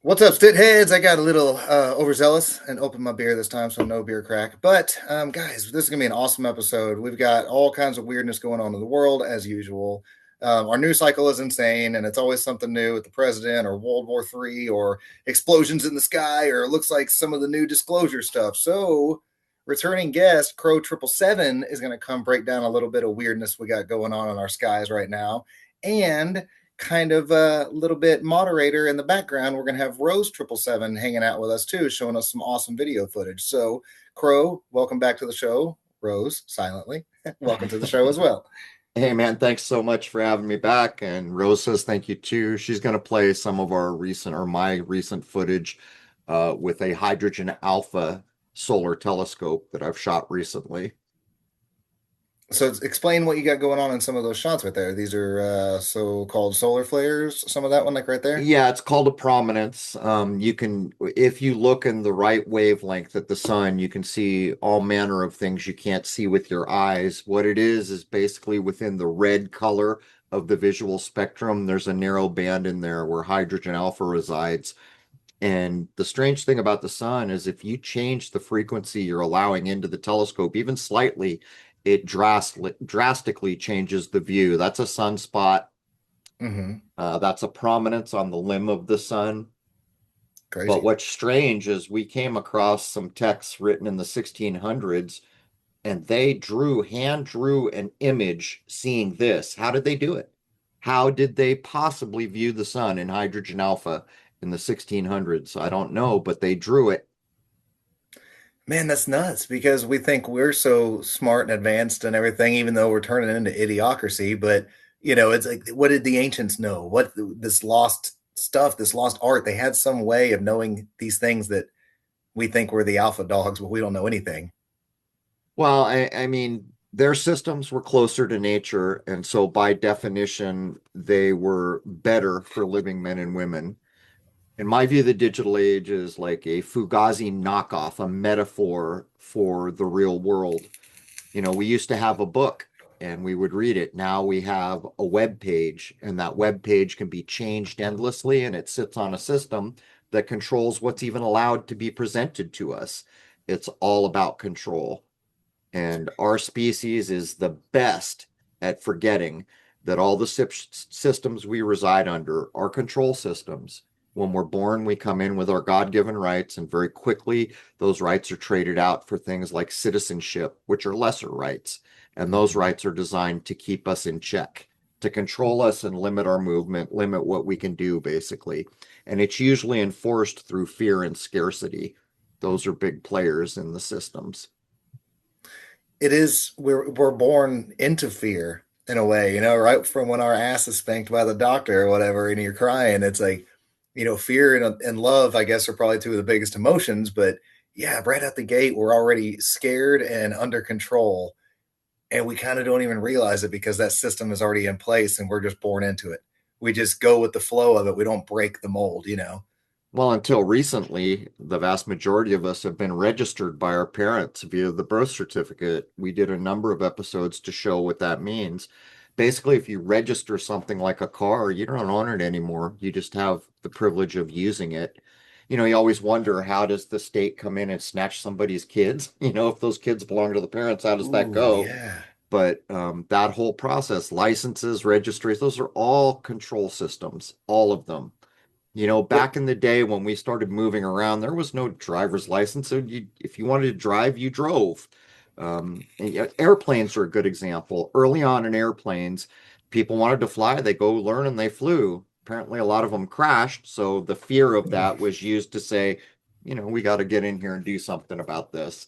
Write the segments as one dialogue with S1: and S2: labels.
S1: What's up, Stitt-Heads? I got a little overzealous and opened my beer this time, so no beer crack. But, guys, this is going to be an awesome episode. We've got all kinds of weirdness going on in the world, as usual. Our news cycle is insane, and it's always something new with the president or World War III or explosions in the sky, or it looks like some of the new disclosure stuff. So, returning guest, Crrow777 is going to come break down a little bit of weirdness we got going on in our skies right now. And kind of a little bit moderator in the background, we're going to have Rose777 hanging out with us too, showing us some awesome video footage. So, Crow, welcome back to the show. Rose, silently, welcome to the show as well.
S2: Hey man, thanks so much for having me back. And Rose says thank you too. She's going to play some of my recent footage with a hydrogen alpha solar telescope that I've shot recently.
S1: So explain what you got going on in some of those shots right there. These are so-called solar flares. Some of that one, like right there.
S2: Yeah, it's called a prominence. If you look in the right wavelength at the sun, you can see all manner of things you can't see with your eyes. What it is basically within the red color of the visual spectrum, there's a narrow band in there where hydrogen alpha resides. And the strange thing about the sun is if you change the frequency you're allowing into the telescope, even slightly, it drastically changes the view. That's a sunspot. That's a prominence on the limb of the sun.
S1: Crazy.
S2: But what's strange is we came across some texts written in the 1600s, and they hand drew an image seeing this. How did they do it? How did they possibly view the sun in hydrogen alpha in the 1600s? I don't know, but they drew it.
S1: Man, that's nuts because we think we're so smart and advanced and everything, even though we're turning into idiocracy. But, it's like, what did the ancients know? What this lost stuff, this lost art, they had some way of knowing these things that we think we're the alpha dogs, but we don't know anything.
S2: Well, I mean, their systems were closer to nature. And so by definition, they were better for living men and women. In my view, the digital age is like a Fugazi knockoff, a metaphor for the real world. We used to have a book and we would read it. Now we have a web page, and that web page can be changed endlessly, and it sits on a system that controls what's even allowed to be presented to us. It's all about control. And our species is the best at forgetting that all the systems we reside under are control systems. When we're born, we come in with our God-given rights, and very quickly, those rights are traded out for things like citizenship, which are lesser rights. And those rights are designed to keep us in check, to control us and limit our movement, limit what we can do, basically. And it's usually enforced through fear and scarcity. Those are big players in the systems.
S1: It is, we're born into fear in a way, right from when our ass is spanked by the doctor or whatever, and you're crying. It's like, fear and love, I guess, are probably two of the biggest emotions. But yeah, right out the gate, we're already scared and under control. And we kind of don't even realize it because that system is already in place and we're just born into it. We just go with the flow of it. We don't break the mold.
S2: Well, until recently, the vast majority of us have been registered by our parents via the birth certificate. We did a number of episodes to show what that means. Basically, if you register something like a car, you don't own it anymore. You just have the privilege of using it. You always wonder, how does the state come in and snatch somebody's kids? If those kids belong to the parents, how does that go?
S1: Yeah.
S2: But that whole process, licenses, registries, those are all control systems, all of them. Back in the day when we started moving around, there was no driver's license. So if you wanted to drive, you drove. Airplanes are a good example. Early on in airplanes, people wanted to fly, they go learn and they flew. Apparently, a lot of them crashed. So the fear of that was used to say, we got to get in here and do something about this.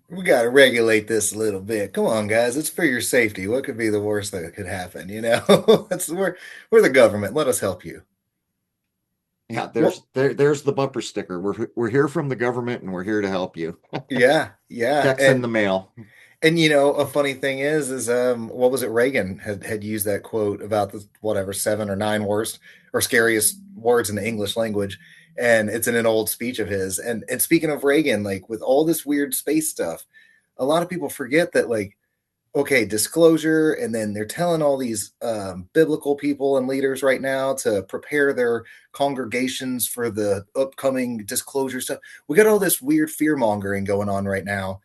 S1: We got to regulate this a little bit. Come on, guys. It's for your safety. What could be the worst that could happen? We're the government. Let us help you.
S2: Yeah, there's the bumper sticker. We're here from the government and we're here to help you.
S1: Yeah.
S2: Checks in the mail.
S1: And a funny thing is what was it? Reagan had used that quote about the whatever 7 or 9 worst or scariest words in the English language, and it's in an old speech of his. And speaking of Reagan, like with all this weird space stuff, a lot of people forget that, like, okay, disclosure, and then they're telling all these biblical people and leaders right now to prepare their congregations for the upcoming disclosure stuff. We got all this weird fear mongering going on right now,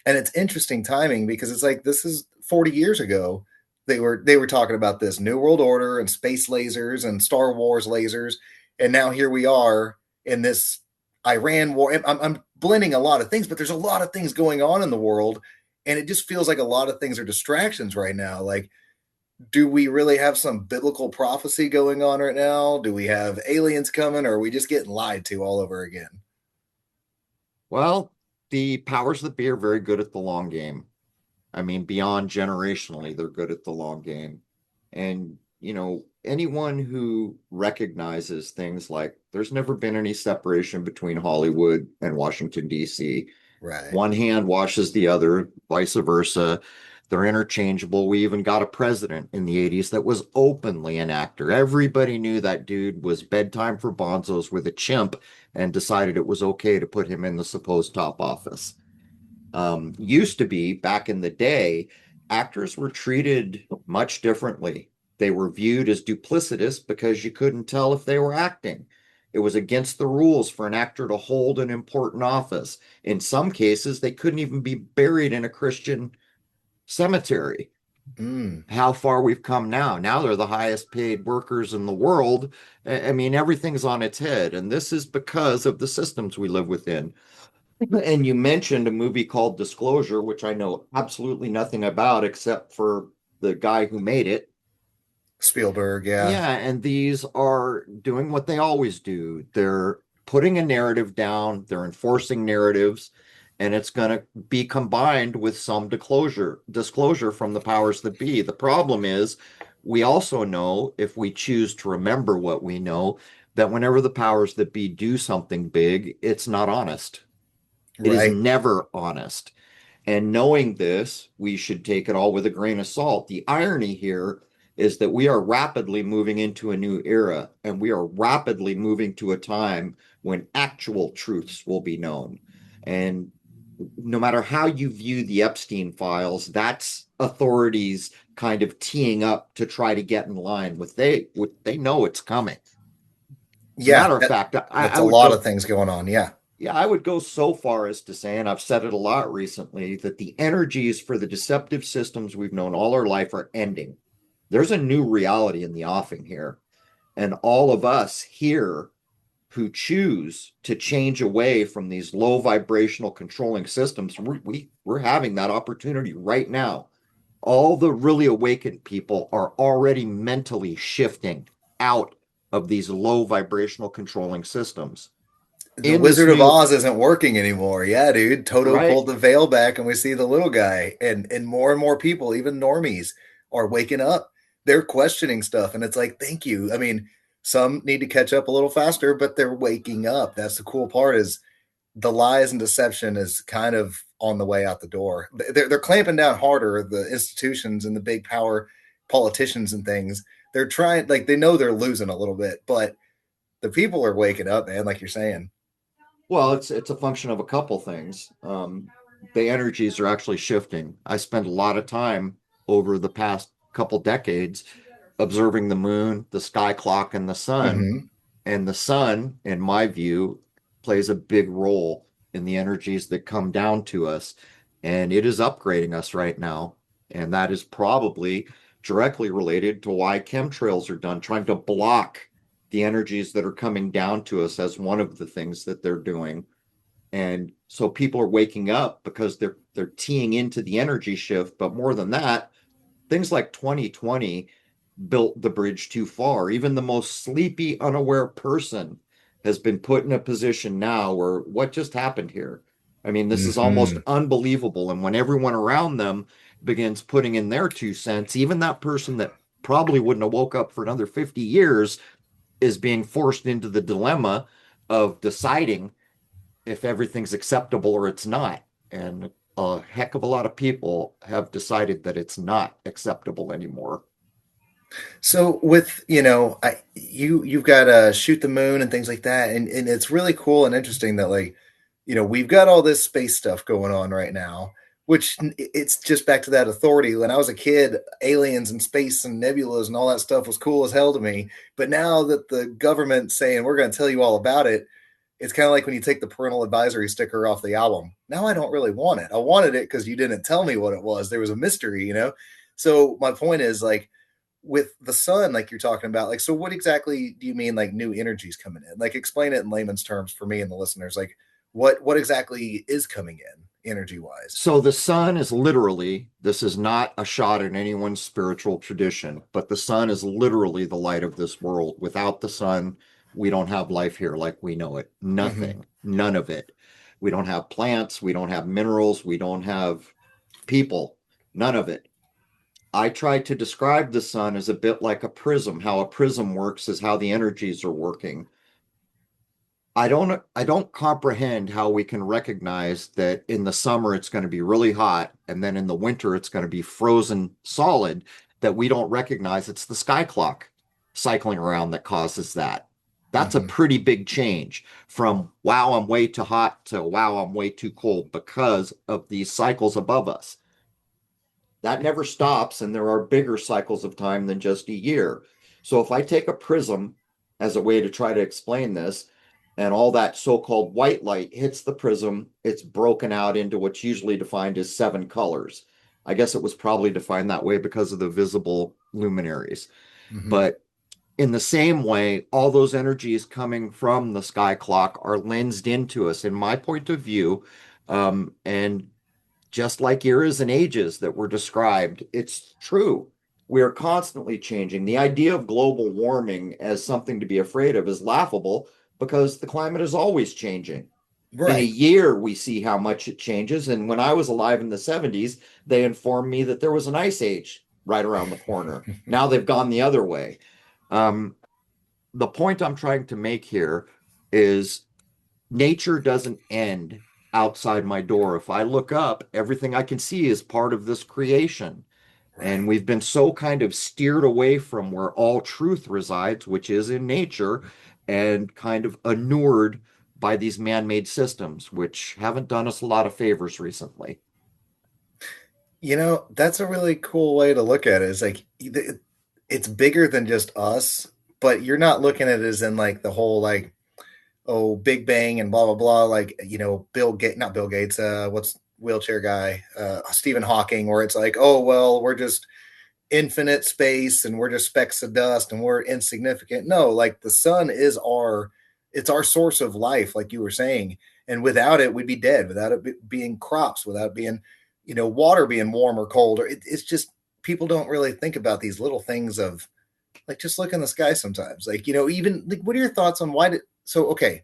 S1: and it's interesting timing because it's like this is 40 years ago. They were talking about this new world order and space lasers and Star Wars lasers, and now here we are in this Iran war. I'm blending a lot of things, but there's a lot of things going on in the world, and it just feels like a lot of things are distractions right now. Like, do we really have some biblical prophecy going on right now? Do we have aliens coming, or are we just getting lied to all over again?
S2: Well, the powers that be are very good at the long game. I mean, beyond generationally, they're good at the long game. And, anyone who recognizes things like there's never been any separation between Hollywood and Washington, D.C.
S1: Right.
S2: One hand washes the other, vice versa. They're interchangeable. We even got a president in the 80s that was openly an actor. Everybody knew that dude was bedtime for bonzos with a chimp and decided it was okay to put him in the supposed top office. Used to be back in the day, actors were treated much differently. They were viewed as duplicitous because you couldn't tell if they were acting. It was against the rules for an actor to hold an important office. In some cases, they couldn't even be buried in a Christian cemetery.
S1: Mm.
S2: How far we've come now. Now they're the highest paid workers in the world. I mean, everything's on its head. And this is because of the systems we live within. And you mentioned a movie called Disclosure, which I know absolutely nothing about except for the guy who made it.
S1: Spielberg, yeah.
S2: Yeah, and these are doing what they always do. They're putting a narrative down, they're enforcing narratives, and it's going to be combined with some disclosure from the powers that be. The problem is, we also know, if we choose to remember what we know, that whenever the powers that be do something big, it's not honest. It is
S1: Right.
S2: never honest. And knowing this, we should take it all with a grain of salt. The irony here is that we are rapidly moving into a new era, and we are rapidly moving to a time when actual truths will be known. And no matter how you view the Epstein files, that's authorities kind of teeing up to try to get in line with they know it's coming. As a
S1: Yeah,
S2: matter of fact,
S1: that's
S2: I
S1: a
S2: would
S1: lot
S2: go
S1: of things going on. Yeah.
S2: yeah, I would go so far as to say, and I've said it a lot recently, that the energies for the deceptive systems we've known all our life are ending. There's a new reality in the offing here. And all of us here who choose to change away from these low vibrational controlling systems, we're having that opportunity right now. All the really awakened people are already mentally shifting out of these low vibrational controlling systems.
S1: The
S2: In this
S1: Wizard of
S2: new,
S1: Oz isn't working anymore. Yeah, dude. Toto
S2: right?
S1: pulled the veil back and we see the little guy. And more and more people, even normies, are waking up. They're questioning stuff. And it's like, thank you. I mean, some need to catch up a little faster, but they're waking up. That's the cool part is the lies and deception is kind of on the way out the door. They're clamping down harder, the institutions and the big power politicians and things. They're trying, like, they know they're losing a little bit, but the people are waking up, man, like you're saying.
S2: Well, it's a function of a couple things. The energies are actually shifting. I spent a lot of time over the past couple decades observing the moon, the sky clock, and the sun.
S1: Mm-hmm.
S2: And the sun, in my view, plays a big role in the energies that come down to us. And it is upgrading us right now. And that is probably directly related to why chemtrails are done, trying to block the energies that are coming down to us as one of the things that they're doing. And so people are waking up because they're teeing into the energy shift. But more than that, things like 2020 built the bridge too far. Even the most sleepy, unaware person has been put in a position now where what just happened here? I mean, this is almost
S1: Mm-hmm.
S2: unbelievable. And when everyone around them begins putting in their 2 cents, even that person that probably wouldn't have woke up for another 50 years is being forced into the dilemma of deciding if everything's acceptable or it's not. And a heck of a lot of people have decided that it's not acceptable anymore.
S1: So with you've got shoot the moon and things like that, and it's really cool and interesting that, like, we've got all this space stuff going on right now, which it's just back to that authority. When I was a kid, aliens and space and nebulas and all that stuff was cool as hell to me. But now that the government's saying we're going to tell you all about it, it's kind of like when you take the parental advisory sticker off the album. Now I don't really want it. I wanted it because you didn't tell me what it was. There was a mystery, you know? So my point is like with the sun, like you're talking about, like, so what exactly do you mean like new energies coming in? Like explain it in layman's terms for me and the listeners. Like what exactly is coming in energy wise?
S2: So the sun is literally, this is not a shot at anyone's spiritual tradition, but the sun is literally the light of this world. Without the sun, we don't have life here like we know it.
S1: Mm-hmm.
S2: Nothing, none of it. We don't have plants, we don't have minerals, we don't have people, none of it. I try to describe the sun as a bit like a prism. How a prism works is how the energies are working. I don't comprehend how we can recognize that in the summer it's going to be really hot and then in the winter it's going to be frozen solid, that we don't recognize it's the sky clock cycling around that causes that. That's a
S1: Mm-hmm.
S2: pretty big change from wow, I'm way too hot to wow, I'm way too cold because of these cycles above us. That never stops, and there are bigger cycles of time than just a year. So if I take a prism as a way to try to explain this, and all that so-called white light hits the prism, it's broken out into what's usually defined as 7 colors. I guess it was probably defined that way because of the visible luminaries.
S1: Mm-hmm.
S2: But in the same way, all those energies coming from the sky clock are lensed into us, in my point of view. And just like eras and ages that were described, it's true. We are constantly changing. The idea of global warming as something to be afraid of is laughable because the climate is always changing. In a
S1: Right.
S2: year, we see how much it changes. And when I was alive in the 70s, they informed me that there was an ice age right around the corner. Now they've gone the other way. Um, the point I'm trying to make here is nature doesn't end outside my door. If I look up, everything I can see is part of this creation. And
S1: Right.
S2: we've been so kind of steered away from where all truth resides, which is in nature, and kind of inured by these man-made systems, which haven't done us a lot of favors recently.
S1: You know, that's a really cool way to look at it. It's like it's bigger than just us, but you're not looking at it as in like the whole like oh Big Bang and blah blah blah. Like you know, Bill Gates, not Bill Gates. What's wheelchair guy? Stephen Hawking, where it's like oh well, we're just infinite space and we're just specks of dust and we're insignificant. No, like the sun is it's our source of life, like you were saying. And without it, we'd be dead. Without it being crops, without being, you know, water being warm or cold, or it's just people don't really think about these little things of like just look in the sky sometimes. Like you know, even like what are your thoughts on why did so? Okay,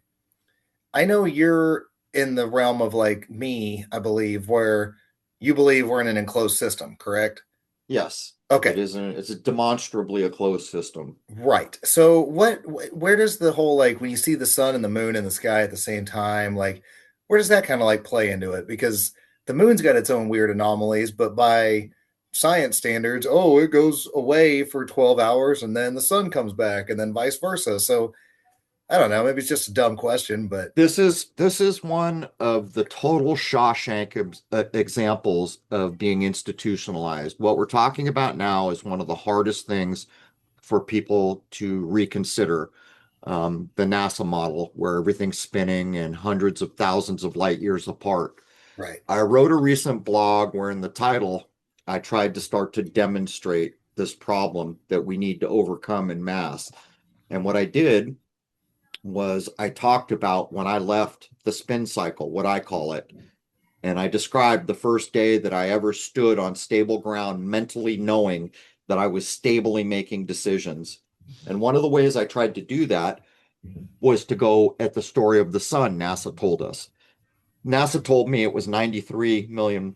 S1: I know you're in the realm of like me, I believe, where you believe we're in an enclosed system, correct?
S2: Yes,
S1: Okay,
S2: it isn't, it's demonstrably a closed system.
S1: right. So where does the whole like when you see the sun and the moon in the sky at the same time, like where does that kind of like play into it? Because the moon's got its own weird anomalies, but by science standards, oh, it goes away for 12 hours and then the sun comes back and then vice versa. So I don't know, maybe it's just a dumb question, but
S2: This is one of the total Shawshank examples of being institutionalized. What we're talking about now is one of the hardest things for people to reconsider. The NASA model, where everything's spinning and hundreds of thousands of light years apart.
S1: right.
S2: I wrote a recent blog where, in the title, I tried to start to demonstrate this problem that we need to overcome in mass. And what I did was I talked about when I left the spin cycle, what I call it. And I described the first day that I ever stood on stable ground, mentally knowing that I was stably making decisions. And one of the ways I tried to do that was to go at the story of the sun, NASA told us. NASA told me it was 93 million,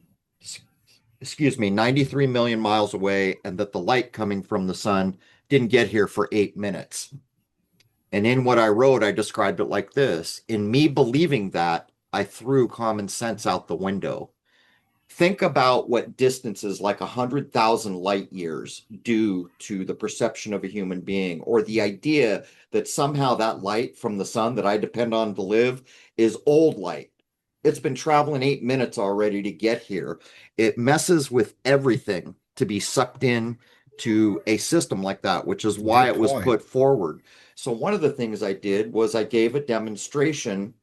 S2: excuse me, 93 million miles away, and that the light coming from the sun didn't get here for 8 minutes. And in what I wrote, I described it like this. In me believing that, I threw common sense out the window. Think about what distances like 100,000 light years do to the perception of a human being, or the idea that somehow that light from the sun that I depend on to live is old light. It's been traveling 8 minutes already to get here. It messes with everything to be sucked in to a system like that, which is why
S1: Good
S2: it was
S1: point.
S2: put forward. So one of the things I did was I gave a demonstration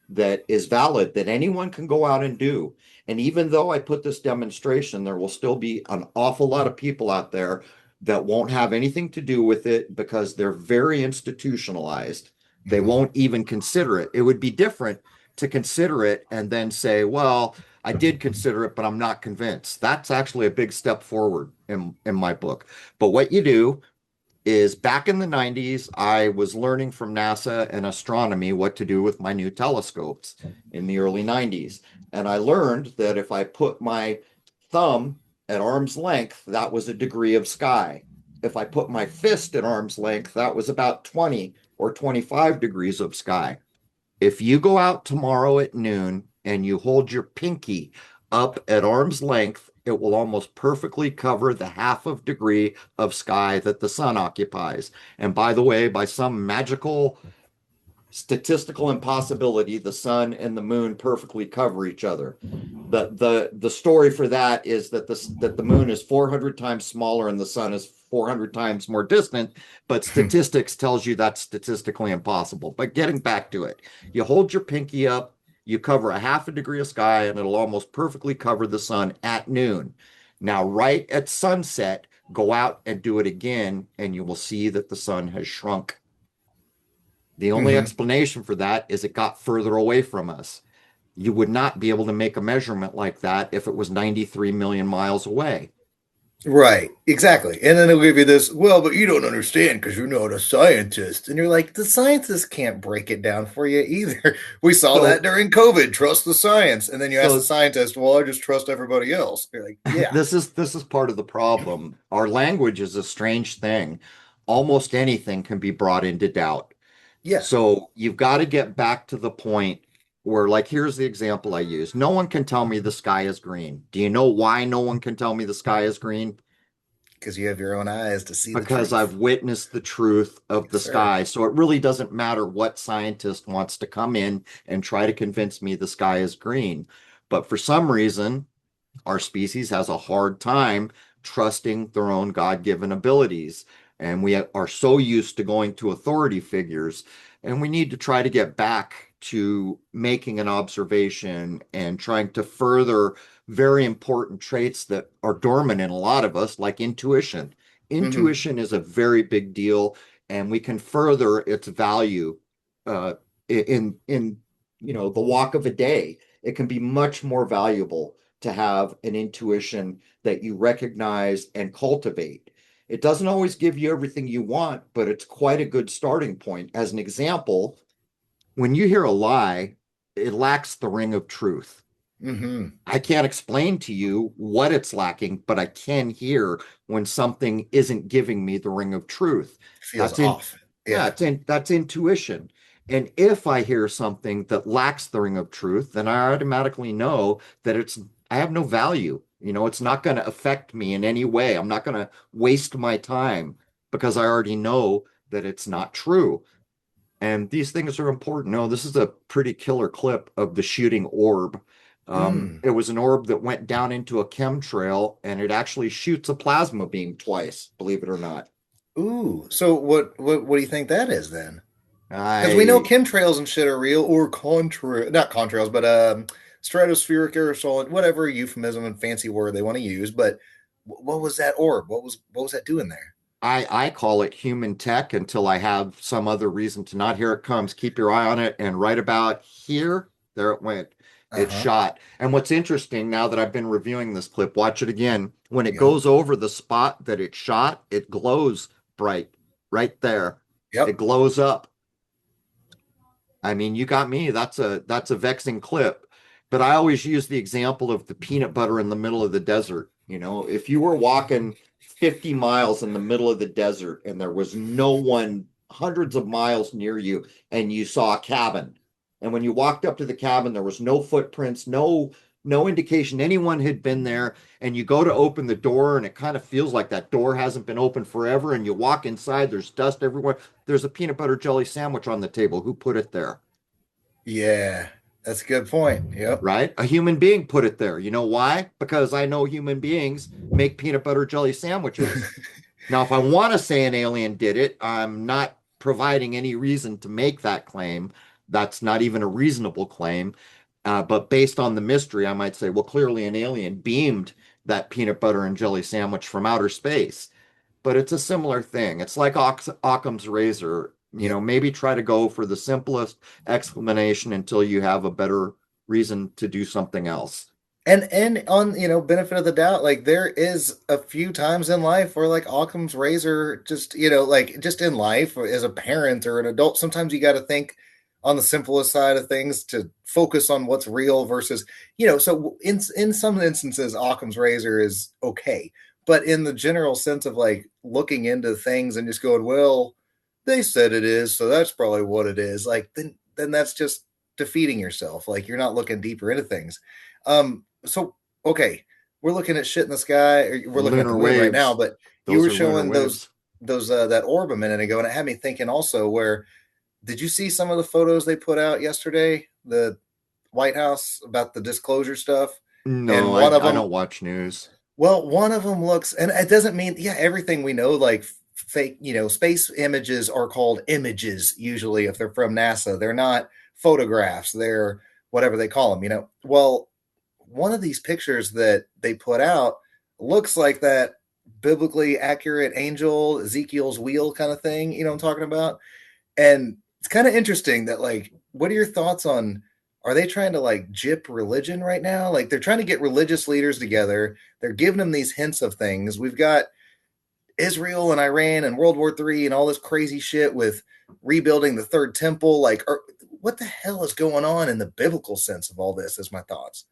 S2: that is valid that anyone can go out and do. And even though I put this demonstration, there will still be an awful lot of people out there that won't have anything to do with it because they're very institutionalized. They
S1: Hmm.
S2: won't even consider it. It would be different to consider it and then say, well, I did consider it, but I'm not convinced. That's actually a big step forward in my book. But what you do is back in the 90s, I was learning from NASA and astronomy what to do with my new telescopes in the early 90s. And I learned that if I put my thumb at arm's length, that was a degree of sky. If I put my fist at arm's length, that was about 20 or 25 degrees of sky. If you go out tomorrow at noon and you hold your pinky up at arm's length, it will almost perfectly cover the half of degree of sky that the sun occupies. And by the way, by some magical statistical impossibility, the sun and the moon perfectly cover each other. The story for that is that the moon is 400 times smaller and the sun is 400 times more distant, but statistics tells you that's statistically impossible. But getting back to it, you hold your pinky up, you cover a half a degree of sky, and it'll almost perfectly cover the sun at noon. Now, right at sunset, go out and do it again, and you will see that the sun has shrunk. The only
S1: Hmm.
S2: explanation for that is it got further away from us. You would not be able to make a measurement like that if it was 93 million miles away.
S1: Right, exactly. And then they'll give you this, well, but you don't understand because you're not a scientist. And you're like, the scientists can't break it down for you either. We saw that
S2: So,
S1: during COVID. Trust the science. And then you ask the
S2: so
S1: scientist, well, I just trust everybody else. You're like, yeah,
S2: this is part of the problem. Our language is a strange thing. Almost anything can be brought into doubt.
S1: yeah,
S2: So you've got to get back to the point where, like, here's the example I use. No one can tell me the sky is green. Do you know why no one can tell me the sky is green?
S1: because you have your own eyes to see the
S2: Because
S1: truth.
S2: I've witnessed the truth of
S1: Yes,
S2: the
S1: sir.
S2: sky. So it really doesn't matter what scientist wants to come in and try to convince me the sky is green. But for some reason, our species has a hard time trusting their own God-given abilities. And we are so used to going to authority figures, and we need to try to get back to making an observation and trying to further very important traits that are dormant in a lot of us, like intuition.
S1: Hmm.
S2: Intuition is a very big deal, and we can further its value uh, in the walk of a day. It can be much more valuable to have an intuition that you recognize and cultivate. It doesn't always give you everything you want, but it's quite a good starting point. As an example, when you hear a lie, it lacks the ring of truth.
S1: Hmm.
S2: I can't explain to you what it's lacking, but I can hear when something isn't giving me the ring of truth.
S1: Feels
S2: That's in,
S1: off.
S2: yeah,
S1: Yeah.
S2: that's intuition. And if I hear something that lacks the ring of truth, then I automatically know that I have no value. It's not going to affect me in any way. I'm not going to waste my time because I already know that it's not true. And these things are important. No, this is a pretty killer clip of the shooting orb.
S1: Mm.
S2: It was an orb that went down into a chemtrail and it actually shoots a plasma beam twice, believe it or not.
S1: Ooh. So what do you think that is then? Because we know
S2: I
S1: chemtrails and shit are real, or not contrails, but stratospheric aerosol, whatever euphemism and fancy word they want to use. But what was that orb? What was that doing there?
S2: I call it human tech until I have some other reason to not. Here it comes. Keep your eye on it. And right about here, there it went.
S1: Uh
S2: It
S1: huh.
S2: shot. And what's interesting now that I've been reviewing this clip, watch it again. When it
S1: Yep.
S2: goes over the spot that it shot, it glows bright right there. It
S1: Yep.
S2: glows up. I mean, you got me. That's a vexing clip. But I always use the example of the peanut butter in the middle of the desert. If you were walking 50 miles in the middle of the desert and there was no one hundreds of miles near you and you saw a cabin. And when you walked up to the cabin, there was no footprints, no indication anyone had been there. And you go to open the door and it kind of feels like that door hasn't been open forever. And you walk inside, there's dust everywhere. There's a peanut butter jelly sandwich on the table. Who put it there?
S1: Yeah. That's a good point. Yep.
S2: right? A human being put it there. You know why? Because I know human beings make peanut butter jelly sandwiches. Now, if I want to say an alien did it, I'm not providing any reason to make that claim. That's not even a reasonable claim. But based on the mystery, I might say, well, clearly an alien beamed that peanut butter and jelly sandwich from outer space. But it's a similar thing. It's like Occam's razor.
S1: Yep.
S2: Maybe try to go for the simplest explanation until you have a better reason to do something else.
S1: And on, benefit of the doubt, like there is a few times in life where like Occam's razor just, like just in life as a parent or an adult, sometimes you got to think on the simplest side of things to focus on what's real versus, so in some instances Occam's razor is okay. But in the general sense of like looking into things and just going, well, they said it is, so that's probably what it is. Like then that's just defeating yourself. Like you're not looking deeper into things. So okay, we're looking at shit in the sky. Or we're looking at the
S2: Lunar
S1: moon right now,
S2: waves.
S1: but you
S2: Those
S1: were
S2: are lunar
S1: showing
S2: waves.
S1: those that orb a minute ago, and it had me thinking also. Where did you see some of the photos they put out yesterday? The White House about the disclosure stuff, and
S2: No, I
S1: one of them,
S2: don't watch news.
S1: well, one of them looks, and it doesn't mean, yeah, everything we know, like fake, space images are called images usually if they're from NASA. They're not photographs. They're whatever they call them. Well, one of these pictures that they put out looks like that biblically accurate angel, Ezekiel's wheel kind of thing. You know what I'm talking about? And it's kind of interesting that, like, what are your thoughts on, are they trying to like jip religion right now? Like they're trying to get religious leaders together. They're giving them these hints of things. We've got Israel and Iran and World War III and all this crazy shit with rebuilding the third temple. Like, what the hell is going on in the biblical sense of all this is my thoughts.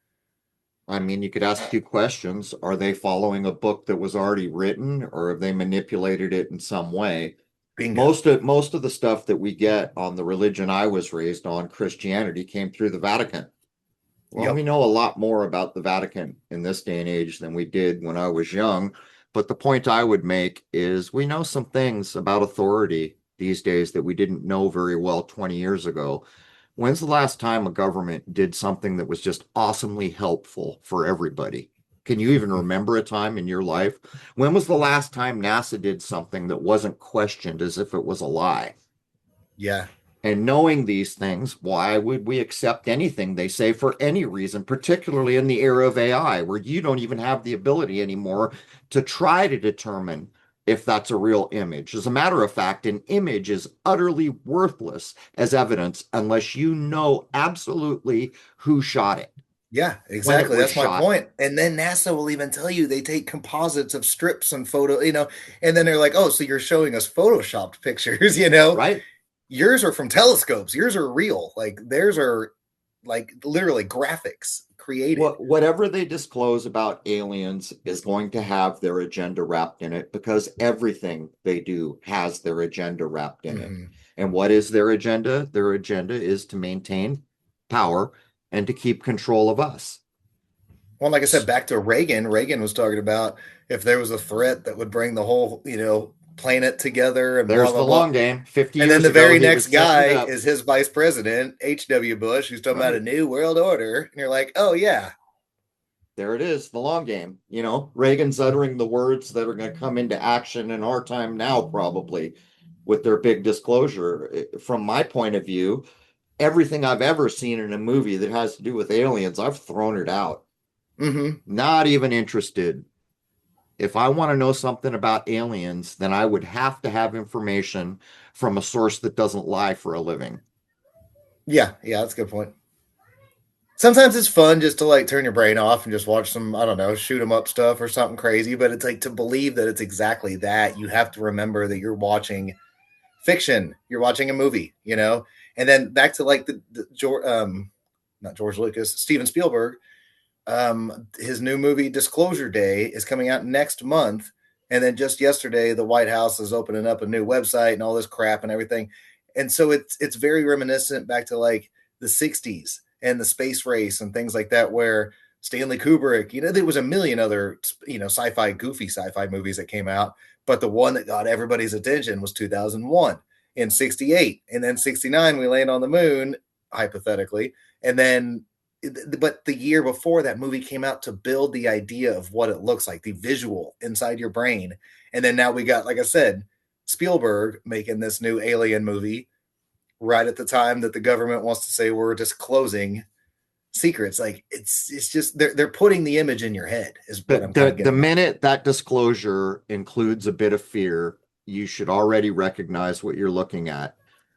S2: I mean, you could ask two questions. Are they following a book that was already written, or have they manipulated it in some way?
S1: Bingo.
S2: Most of the stuff that we get on the religion I was raised on, Christianity, came through the Vatican. Well, we
S1: Yep.
S2: know a lot more about the Vatican in this day and age than we did when I was young. But the point I would make is we know some things about authority these days that we didn't know very well 20 years ago. When's the last time a government did something that was just awesomely helpful for everybody? Can you even remember a time in your life? When was the last time NASA did something that wasn't questioned as if it was a lie?
S1: Yeah.
S2: And knowing these things, why would we accept anything they say for any reason, particularly in the era of AI, where you don't even have the ability anymore to try to determine if that's a real image? As a matter of fact, an image is utterly worthless as evidence unless you know absolutely who shot it,
S1: Yeah,
S2: when it
S1: exactly.
S2: was
S1: That's my
S2: shot,
S1: point. And then NASA will even tell you they take composites of strips and and then they're like, oh, so you're showing us photoshopped pictures.
S2: right?
S1: Yours are from telescopes. Yours are real. Like theirs are like literally graphics created.
S2: Whatever they disclose about aliens is going to have their agenda wrapped in it because everything they do has their agenda wrapped in it.
S1: Mm-hmm.
S2: And what is their agenda? Their agenda is to maintain power and to keep control of us.
S1: Well, like I said, back to Reagan. Reagan was talking about if there was a threat that would bring the whole, planet together and blah
S2: There's
S1: blah
S2: the
S1: blah.
S2: long game. 50
S1: And then
S2: years
S1: the
S2: ago,
S1: very
S2: he
S1: next
S2: was setting
S1: guy
S2: it up.
S1: is his vice president, H.W. Bush, who's talking about a
S2: Right.
S1: new world order. And you're like, oh yeah,
S2: There it is, the long game. Reagan's uttering the words that are going to come into action in our time now, probably with their big disclosure. From my point of view, everything I've ever seen in a movie that has to do with aliens, I've thrown it out.
S1: mm-hmm.
S2: Not even interested. If I want to know something about aliens, then I would have to have information from a source that doesn't lie for a living.
S1: Yeah, that's a good point. Sometimes it's fun just to like turn your brain off and just watch some, I don't know, shoot 'em up stuff or something crazy. But it's like to believe that it's exactly that, you have to remember that you're watching fiction. You're watching a movie. And then back to like the not George Lucas, Steven Spielberg. His new movie Disclosure Day is coming out next month. And then just yesterday, the White House is opening up a new website and all this crap and everything. And so it's very reminiscent back to like the 60s and the space race and things like that, where Stanley Kubrick, there was a million other, goofy sci-fi movies that came out, but the one that got everybody's attention was 2001 and 68. And then 69, we land on the moon. hypothetically. And then, but the year before, that movie came out to build the idea of what it looks like, the visual inside your brain. And then now we got, like I said, Spielberg making this new Alien movie right at the time that the government wants to say we're disclosing secrets. Like it's just they're putting the image in your head is what I'm kind of
S2: The
S1: getting at.
S2: minute that disclosure includes a bit of fear, you should already recognize what you're looking at.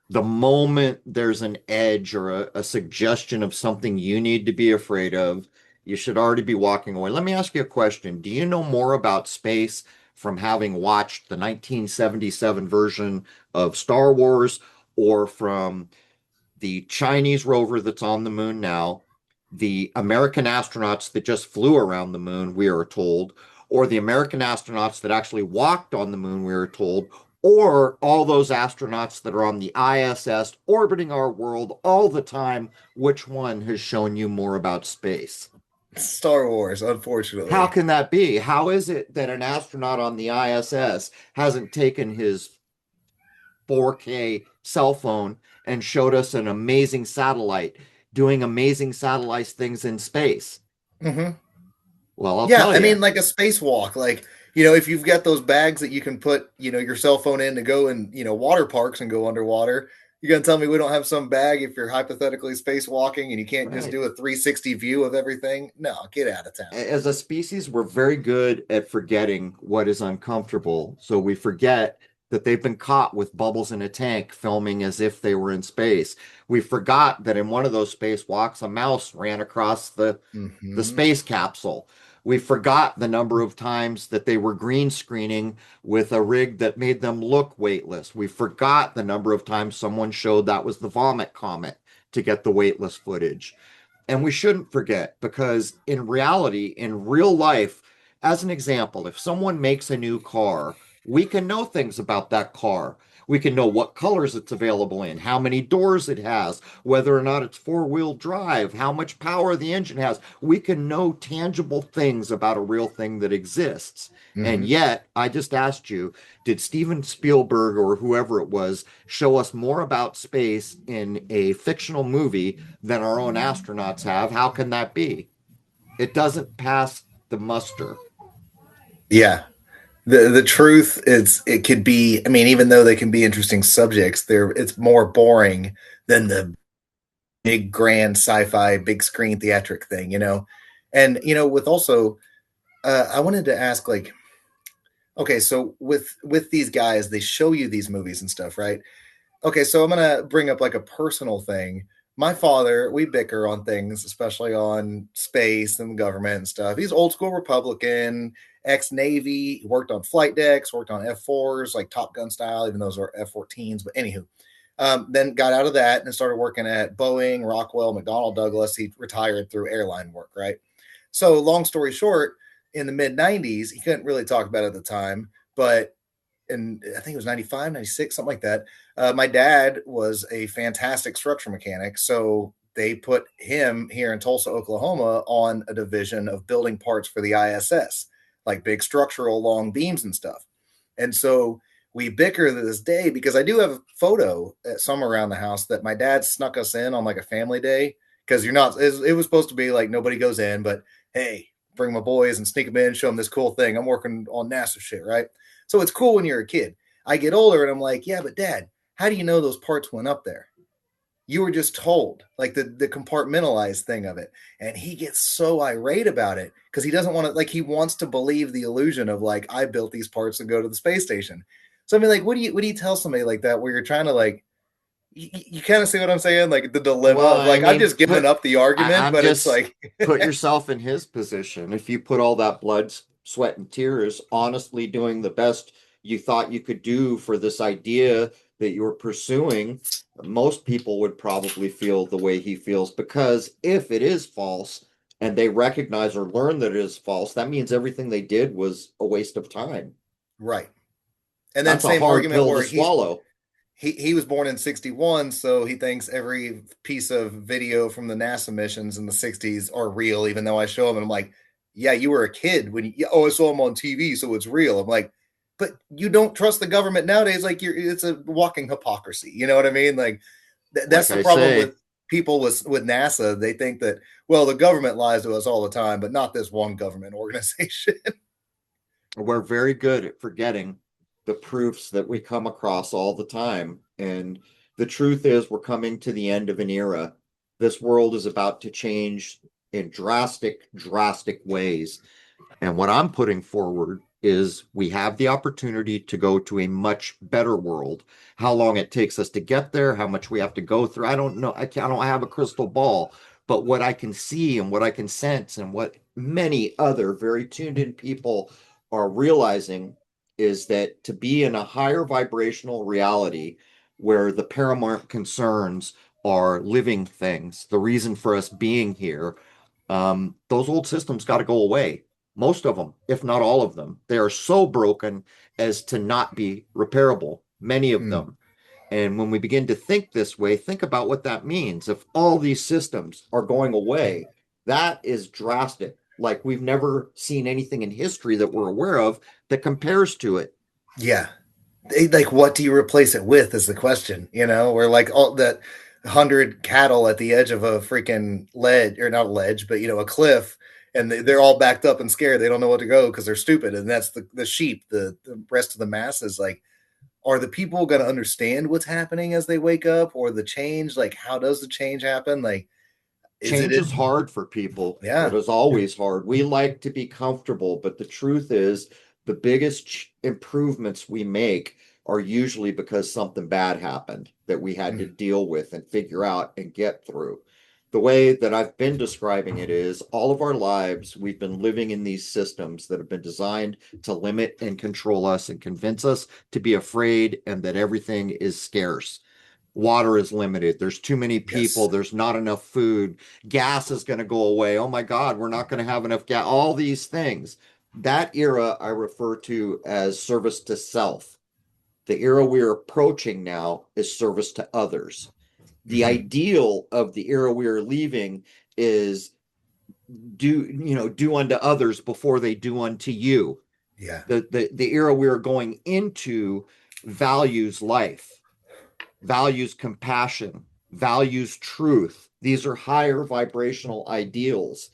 S2: The moment there's an edge or a suggestion of something you need to be afraid of, you should already be walking away. Let me ask you a question. Do you know more about space from having watched the 1977 version of Star Wars, or from the Chinese rover that's on the moon now, the American astronauts that just flew around the moon, we are told, or the American astronauts that actually walked on the moon, we are told, or all those astronauts that are on the ISS orbiting our world all the time? Which one has shown you more about space?
S1: Star Wars,
S2: How
S1: unfortunately.
S2: can that be? How is it that an astronaut on the ISS hasn't taken his 4K cell phone and showed us an amazing satellite doing amazing satellite things in space?
S1: Mm-hmm.
S2: Well, I'll
S1: Yeah,
S2: tell
S1: I
S2: you.
S1: mean, like a spacewalk. Like, if you've got those bags that you can put, your cell phone in to go in, water parks and go underwater, you're gonna tell me we don't have some bag if you're hypothetically spacewalking and you can't just
S2: Right.
S1: do a 360 view of everything? No, get out of town.
S2: As a species, we're very good at forgetting what is uncomfortable. So we forget that they've been caught with bubbles in a tank filming as if they were in space. We forgot that in one of those spacewalks, a mouse ran across the
S1: Mm-hmm.
S2: space capsule. We forgot the number of times that they were green screening with a rig that made them look weightless. We forgot the number of times someone showed that was the vomit comet to get the weightless footage. And we shouldn't forget, because in reality, in real life, as an example, if someone makes a new car, we can know things about that car. We can know what colors it's available in, how many doors it has, whether or not it's four-wheel drive, how much power the engine has. We can know tangible things about a real thing that exists. And
S1: Mm-hmm.
S2: yet, I just asked you, did Steven Spielberg or whoever it was show us more about space in a fictional movie than our own astronauts have? How can that be? It doesn't pass the muster.
S1: Yeah. The truth is it could be, I mean, even though they can be interesting subjects, it's more boring than the big grand sci-fi big screen theatric thing. And with also I wanted to ask, like, okay, so with these guys, they show you these movies and stuff, right? Okay, so I'm gonna bring up like a personal thing. My father, we bicker on things, especially on space and government and stuff. He's old school Republican, ex Navy, worked on flight decks, worked on F4s, like Top Gun style, even those are F-14s. But anywho, then got out of that and started working at Boeing, Rockwell, McDonnell Douglas. He retired through airline work, right? So, long story short, in the mid 90s, he couldn't really talk about it at the time, but and I think it was 95, 96, something like that. My dad was a fantastic structure mechanic. So they put him here in Tulsa, Oklahoma on a division of building parts for the ISS, like big structural long beams and stuff. And so we bicker to this day because I do have a photo somewhere around the house that my dad snuck us in on like a family day. Because it was supposed to be like nobody goes in, but hey, bring my boys and sneak them in, show them this cool thing. I'm working on NASA shit, right? So it's cool when you're a kid. I get older and I'm like, yeah, but dad, how do you know those parts went up there? You were just told, like the compartmentalized thing of it. And he gets so irate about it because he doesn't want to, like, he wants to believe the illusion of like, I built these parts to go to the space station. So I mean, like, what do you tell somebody like that where you're trying to like you kind of see what I'm saying? Like the dilemma
S2: Well,
S1: of
S2: I
S1: like, I'm
S2: mean,
S1: just giving up the argument,
S2: I'm
S1: but it's
S2: just
S1: like,
S2: put yourself in his position. If you put all that blood, sweat, and tears, honestly doing the best you thought you could do for this idea that you were pursuing, most people would probably feel the way he feels. Because if it is false and they recognize or learn that it is false, that means everything they did was a waste of time.
S1: right. And then
S2: That's a
S1: same
S2: hard
S1: argument
S2: pill to
S1: where
S2: swallow.
S1: he was born in 61, so he thinks every piece of video from the NASA missions in the 60s are real, even though I show him and I'm like, yeah, you were a kid when I saw him on TV, so it's real. I'm like, but you don't trust the government nowadays. Like it's a walking hypocrisy. You know what I mean? Like that's
S2: Like
S1: the
S2: I
S1: problem with
S2: say,
S1: people with NASA, they think that, well, the government lies to us all the time, but not this one government organization.
S2: We're very good at forgetting the proofs that we come across all the time. And the truth is, we're coming to the end of an era. This world is about to change in drastic, drastic ways. And what I'm putting forward is we have the opportunity to go to a much better world. How long it takes us to get there, how much we have to go through, I don't know. I don't have a crystal ball, but what I can see and what I can sense and what many other very tuned in people are realizing is that to be in a higher vibrational reality where the paramount concerns are living things, the reason for us being here, those old systems got to go away. Most of them, if not all of them, they are so broken as to not be repairable, many of
S1: Mm,
S2: them. And when we begin to think this way, think about what that means. If all these systems are going away, that is drastic. Like we've never seen anything in history that we're aware of that compares to it.
S1: yeah. Like, what do you replace it with is the question, where like all that 100 cattle at the edge of a freaking ledge, or not a ledge, but a cliff, and they're all backed up and scared. They don't know what to go because they're stupid. And that's the sheep. The rest of the masses, like, are the people going to understand what's happening as they wake up, or the change? Like, how does the change happen? Like, is it?
S2: Change is hard for people. It
S1: Yeah.
S2: is always hard. We like to be comfortable, but the truth is, the biggest improvements we make are usually because something bad happened that we had to
S1: Mm,
S2: deal with and figure out and get through. The way that I've been describing it is all of our lives, we've been living in these systems that have been designed to limit and control us and convince us to be afraid and that everything is scarce. Water is limited. There's too many people.
S1: yes.
S2: There's not enough food. Gas is going to go away. Oh my God, we're not going to have enough gas. All these things. That era I refer to as service to self. The era we're approaching now is service to others. The
S1: Hmm.
S2: ideal of the era we are leaving is do unto others before they do unto you.
S1: Yeah.
S2: The era we're going into values life, values compassion, values truth. These are higher vibrational ideals.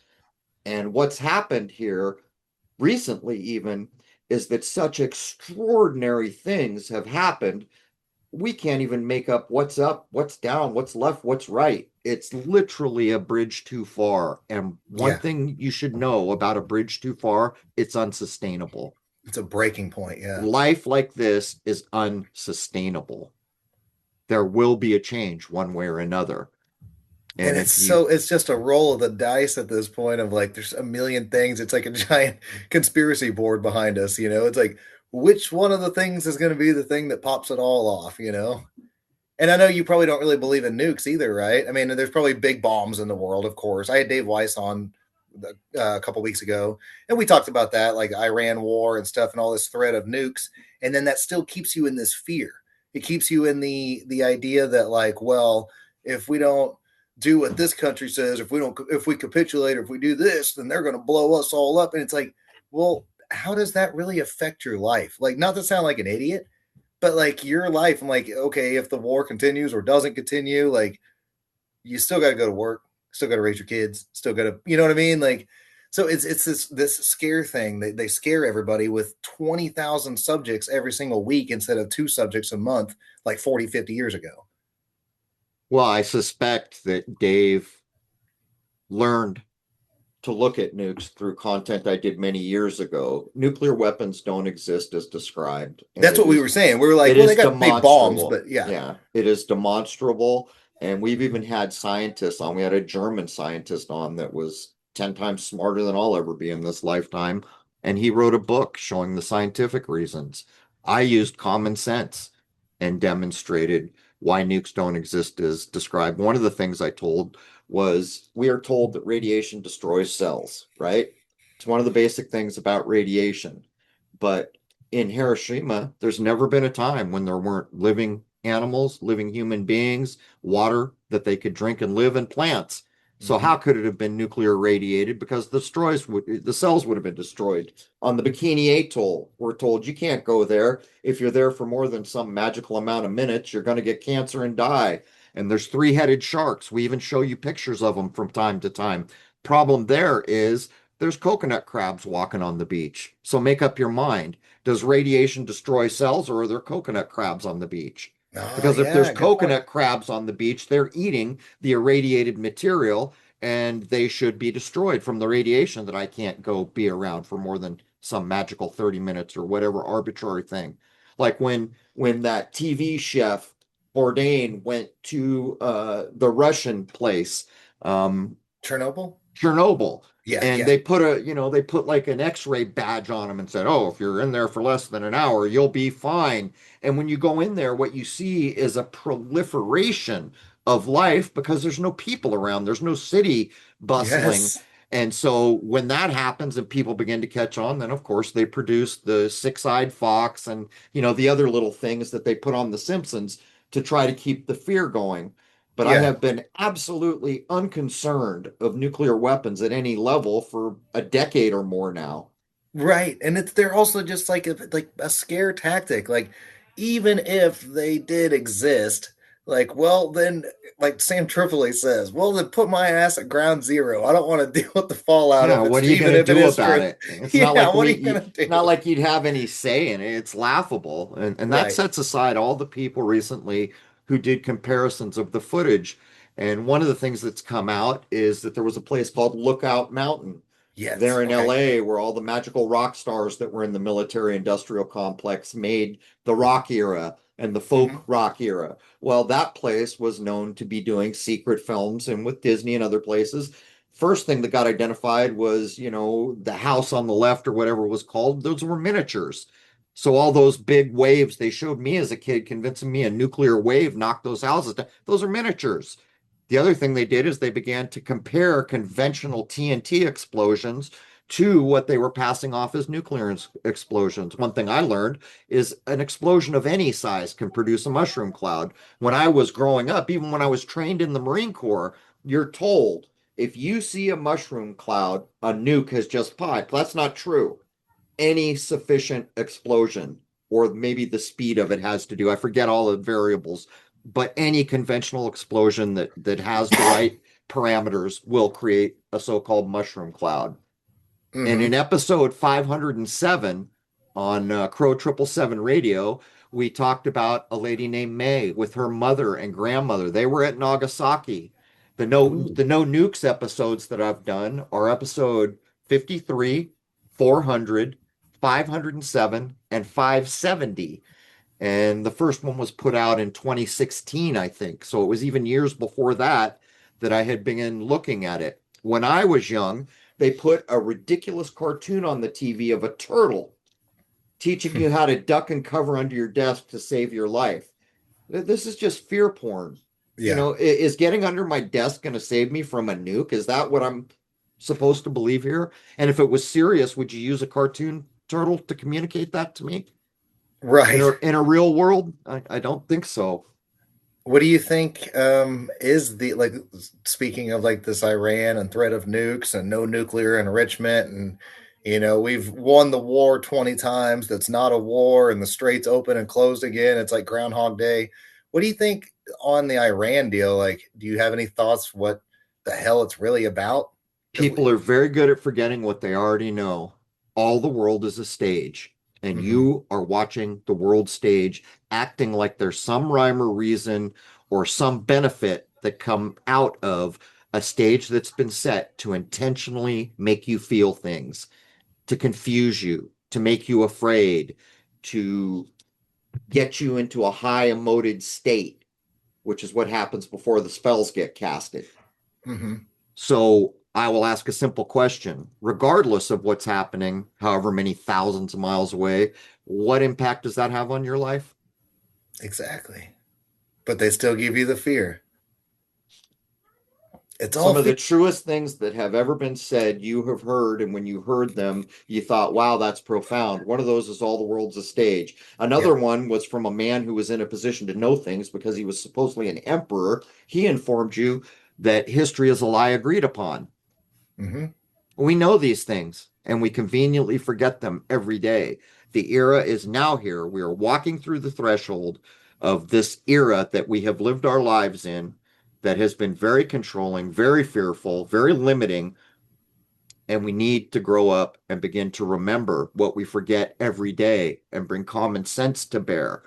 S2: And what's happened here recently, even, is that such extraordinary things have happened. We can't even make up, what's down, what's left, what's right. It's literally a bridge too far. And one
S1: Yeah.
S2: thing you should know about a bridge too far, it's unsustainable.
S1: It's a breaking point. Yeah.
S2: Life like this is unsustainable. There will be a change one way or another.
S1: And
S2: And if you
S1: it's just a roll of the dice at this point of like there's a million things. It's like a giant conspiracy board behind us. It's like, which one of the things is going to be the thing that pops it all off. And I know you probably don't really believe in nukes either, right? I mean, there's probably big bombs in the world, of course. I had Dave Weiss on a couple weeks ago, and we talked about that, like Iran war and stuff, and all this threat of nukes. And then that still keeps you in this fear. It keeps you in the idea that, like, well, if we don't do what this country says, if we capitulate, or if we do this, then they're going to blow us all up. And it's like, well, how does that really affect your life? Like, not to sound like an idiot, but like your life, I'm like, okay, if the war continues or doesn't continue, like, you still got to go to work, still got to raise your kids, still got to, you know what I mean? Like, so it's this scare thing. They scare everybody with 20,000 subjects every single week instead of 2 subjects a month, like 40, 50 years ago.
S2: well, I suspect that Dave learned to look at nukes through content I did many years ago. Nuclear weapons don't exist as described, and
S1: That's what we were saying. We were like,
S2: it
S1: well, they
S2: is
S1: got big bombs,
S2: demonstrable.
S1: but yeah.
S2: Yeah, it is demonstrable. And we've even had scientists on. We had a German scientist on that was 10 times smarter than I'll ever be in this lifetime. And he wrote a book showing the scientific reasons. I used common sense and demonstrated why nukes don't exist as described. One of the things I told was we are told that radiation destroys cells, right? It's one of the basic things about radiation. But in Hiroshima, there's never been a time when there weren't living animals, living human beings, water that they could drink and live, and plants. So
S1: Mm-hmm.
S2: how could it have been nuclear radiated? Because the cells would have been destroyed. On the Bikini Atoll, we're told you can't go there. If you're there for more than some magical amount of minutes, you're going to get cancer and die. and there's three-headed sharks. We even show you pictures of them from time to time. Problem there is there's coconut crabs walking on the beach. So make up your mind. Does radiation destroy cells, or are there coconut crabs on the beach?
S1: Oh,
S2: Because if there's
S1: yeah, good point.
S2: coconut crabs on the beach, they're eating the irradiated material, and they should be destroyed from the radiation that I can't go be around for more than some magical 30 minutes or whatever arbitrary thing. Like when that TV chef Bourdain went to the Russian place, um,
S1: Chernobyl?
S2: Chernobyl.
S1: Yeah,
S2: And
S1: yeah.
S2: they put like an X-ray badge on them and said, "Oh, if you're in there for less than an hour, you'll be fine." And when you go in there, what you see is a proliferation of life because there's no people around, there's no city bustling.
S1: Yes.
S2: And so when that happens and people begin to catch on, then of course they produce the six-eyed fox and the other little things that they put on The Simpsons to try to keep the fear going. But I
S1: Yeah.
S2: have been absolutely unconcerned of nuclear weapons at any level for a decade or more now.
S1: Right. And they're also just like a scare tactic. Like even if they did exist, like well then like Sam Tripoli says, well then put my ass at ground zero. I don't want to deal with the fallout
S2: Yeah,
S1: if
S2: what
S1: it's
S2: are you going
S1: even
S2: to
S1: if it
S2: do
S1: is
S2: about
S1: for
S2: it? It's not
S1: yeah,
S2: like
S1: what are you gonna
S2: it's not
S1: do?
S2: like you'd have any say in it. It's laughable. And that
S1: Right.
S2: sets aside all the people recently who did comparisons of the footage. And one of the things that's come out is that there was a place called Lookout Mountain
S1: Yes.
S2: there in
S1: Okay.
S2: LA where all the magical rock stars that were in the military industrial complex made the rock era and the folk
S1: Hmm.
S2: rock era. Well, that place was known to be doing secret films and with Disney and other places. First thing that got identified was, the house on the left or whatever it was called, those were miniatures. So all those big waves they showed me as a kid, convincing me a nuclear wave knocked those houses down, those are miniatures. The other thing they did is they began to compare conventional TNT explosions to what they were passing off as nuclear explosions. One thing I learned is an explosion of any size can produce a mushroom cloud. When I was growing up, even when I was trained in the Marine Corps, you're told if you see a mushroom cloud, a nuke has just popped. That's not true. Any sufficient explosion, or maybe the speed of it has to do, I forget all the variables, but any conventional explosion that has the right parameters will create a so-called mushroom cloud. And in
S1: Hmm.
S2: episode 507 on Crrow777 Radio, we talked about a lady named May with her mother and grandmother. They were at Nagasaki.
S1: Ooh.
S2: The no nukes episodes that I've done are episode 53, 400, 507, and 570. And the first one was put out in 2016, I think. So it was even years before that that I had been looking at it. When I was young, they put a ridiculous cartoon on the TV of a turtle teaching you how to duck and cover under your desk to save your life. This is just fear porn.
S1: Yeah.
S2: Is getting under my desk going to save me from a nuke? Is that what I'm supposed to believe here? And if it was serious, would you use a cartoon turtle to communicate that to me?
S1: Right.
S2: In a real world, I don't think so.
S1: What do you think is the like speaking of like this Iran and threat of nukes and no nuclear enrichment and we've won the war 20 times that's not a war and the straits open and closed again it's like groundhog day. What do you think on the Iran deal? Like do you have any thoughts what the hell it's really about? Cuz
S2: People are very good at forgetting what they already know. All the world is a stage, and
S1: mhm.
S2: you are watching the world stage, acting like there's some rhyme or reason or some benefit that come out of a stage that's been set to intentionally make you feel things, to confuse you, to make you afraid, to get you into a high emoted state, which is what happens before the spells get casted.
S1: Mhm.
S2: So I will ask a simple question, regardless of what's happening, however many thousands of miles away, what impact does that have on your life?
S1: Exactly. But they still give you the fear. It's all
S2: Some of
S1: fear.
S2: the truest things that have ever been said, you have heard, and when you heard them, you thought, wow, that's profound. One of those is all the world's a stage. Another
S1: Yep.
S2: one was from a man who was in a position to know things because he was supposedly an emperor. He informed you that history is a lie agreed upon.
S1: Mhm.
S2: We know these things and we conveniently forget them every day. The era is now here. We are walking through the threshold of this era that we have lived our lives in that has been very controlling, very fearful, very limiting. And we need to grow up and begin to remember what we forget every day and bring common sense to bear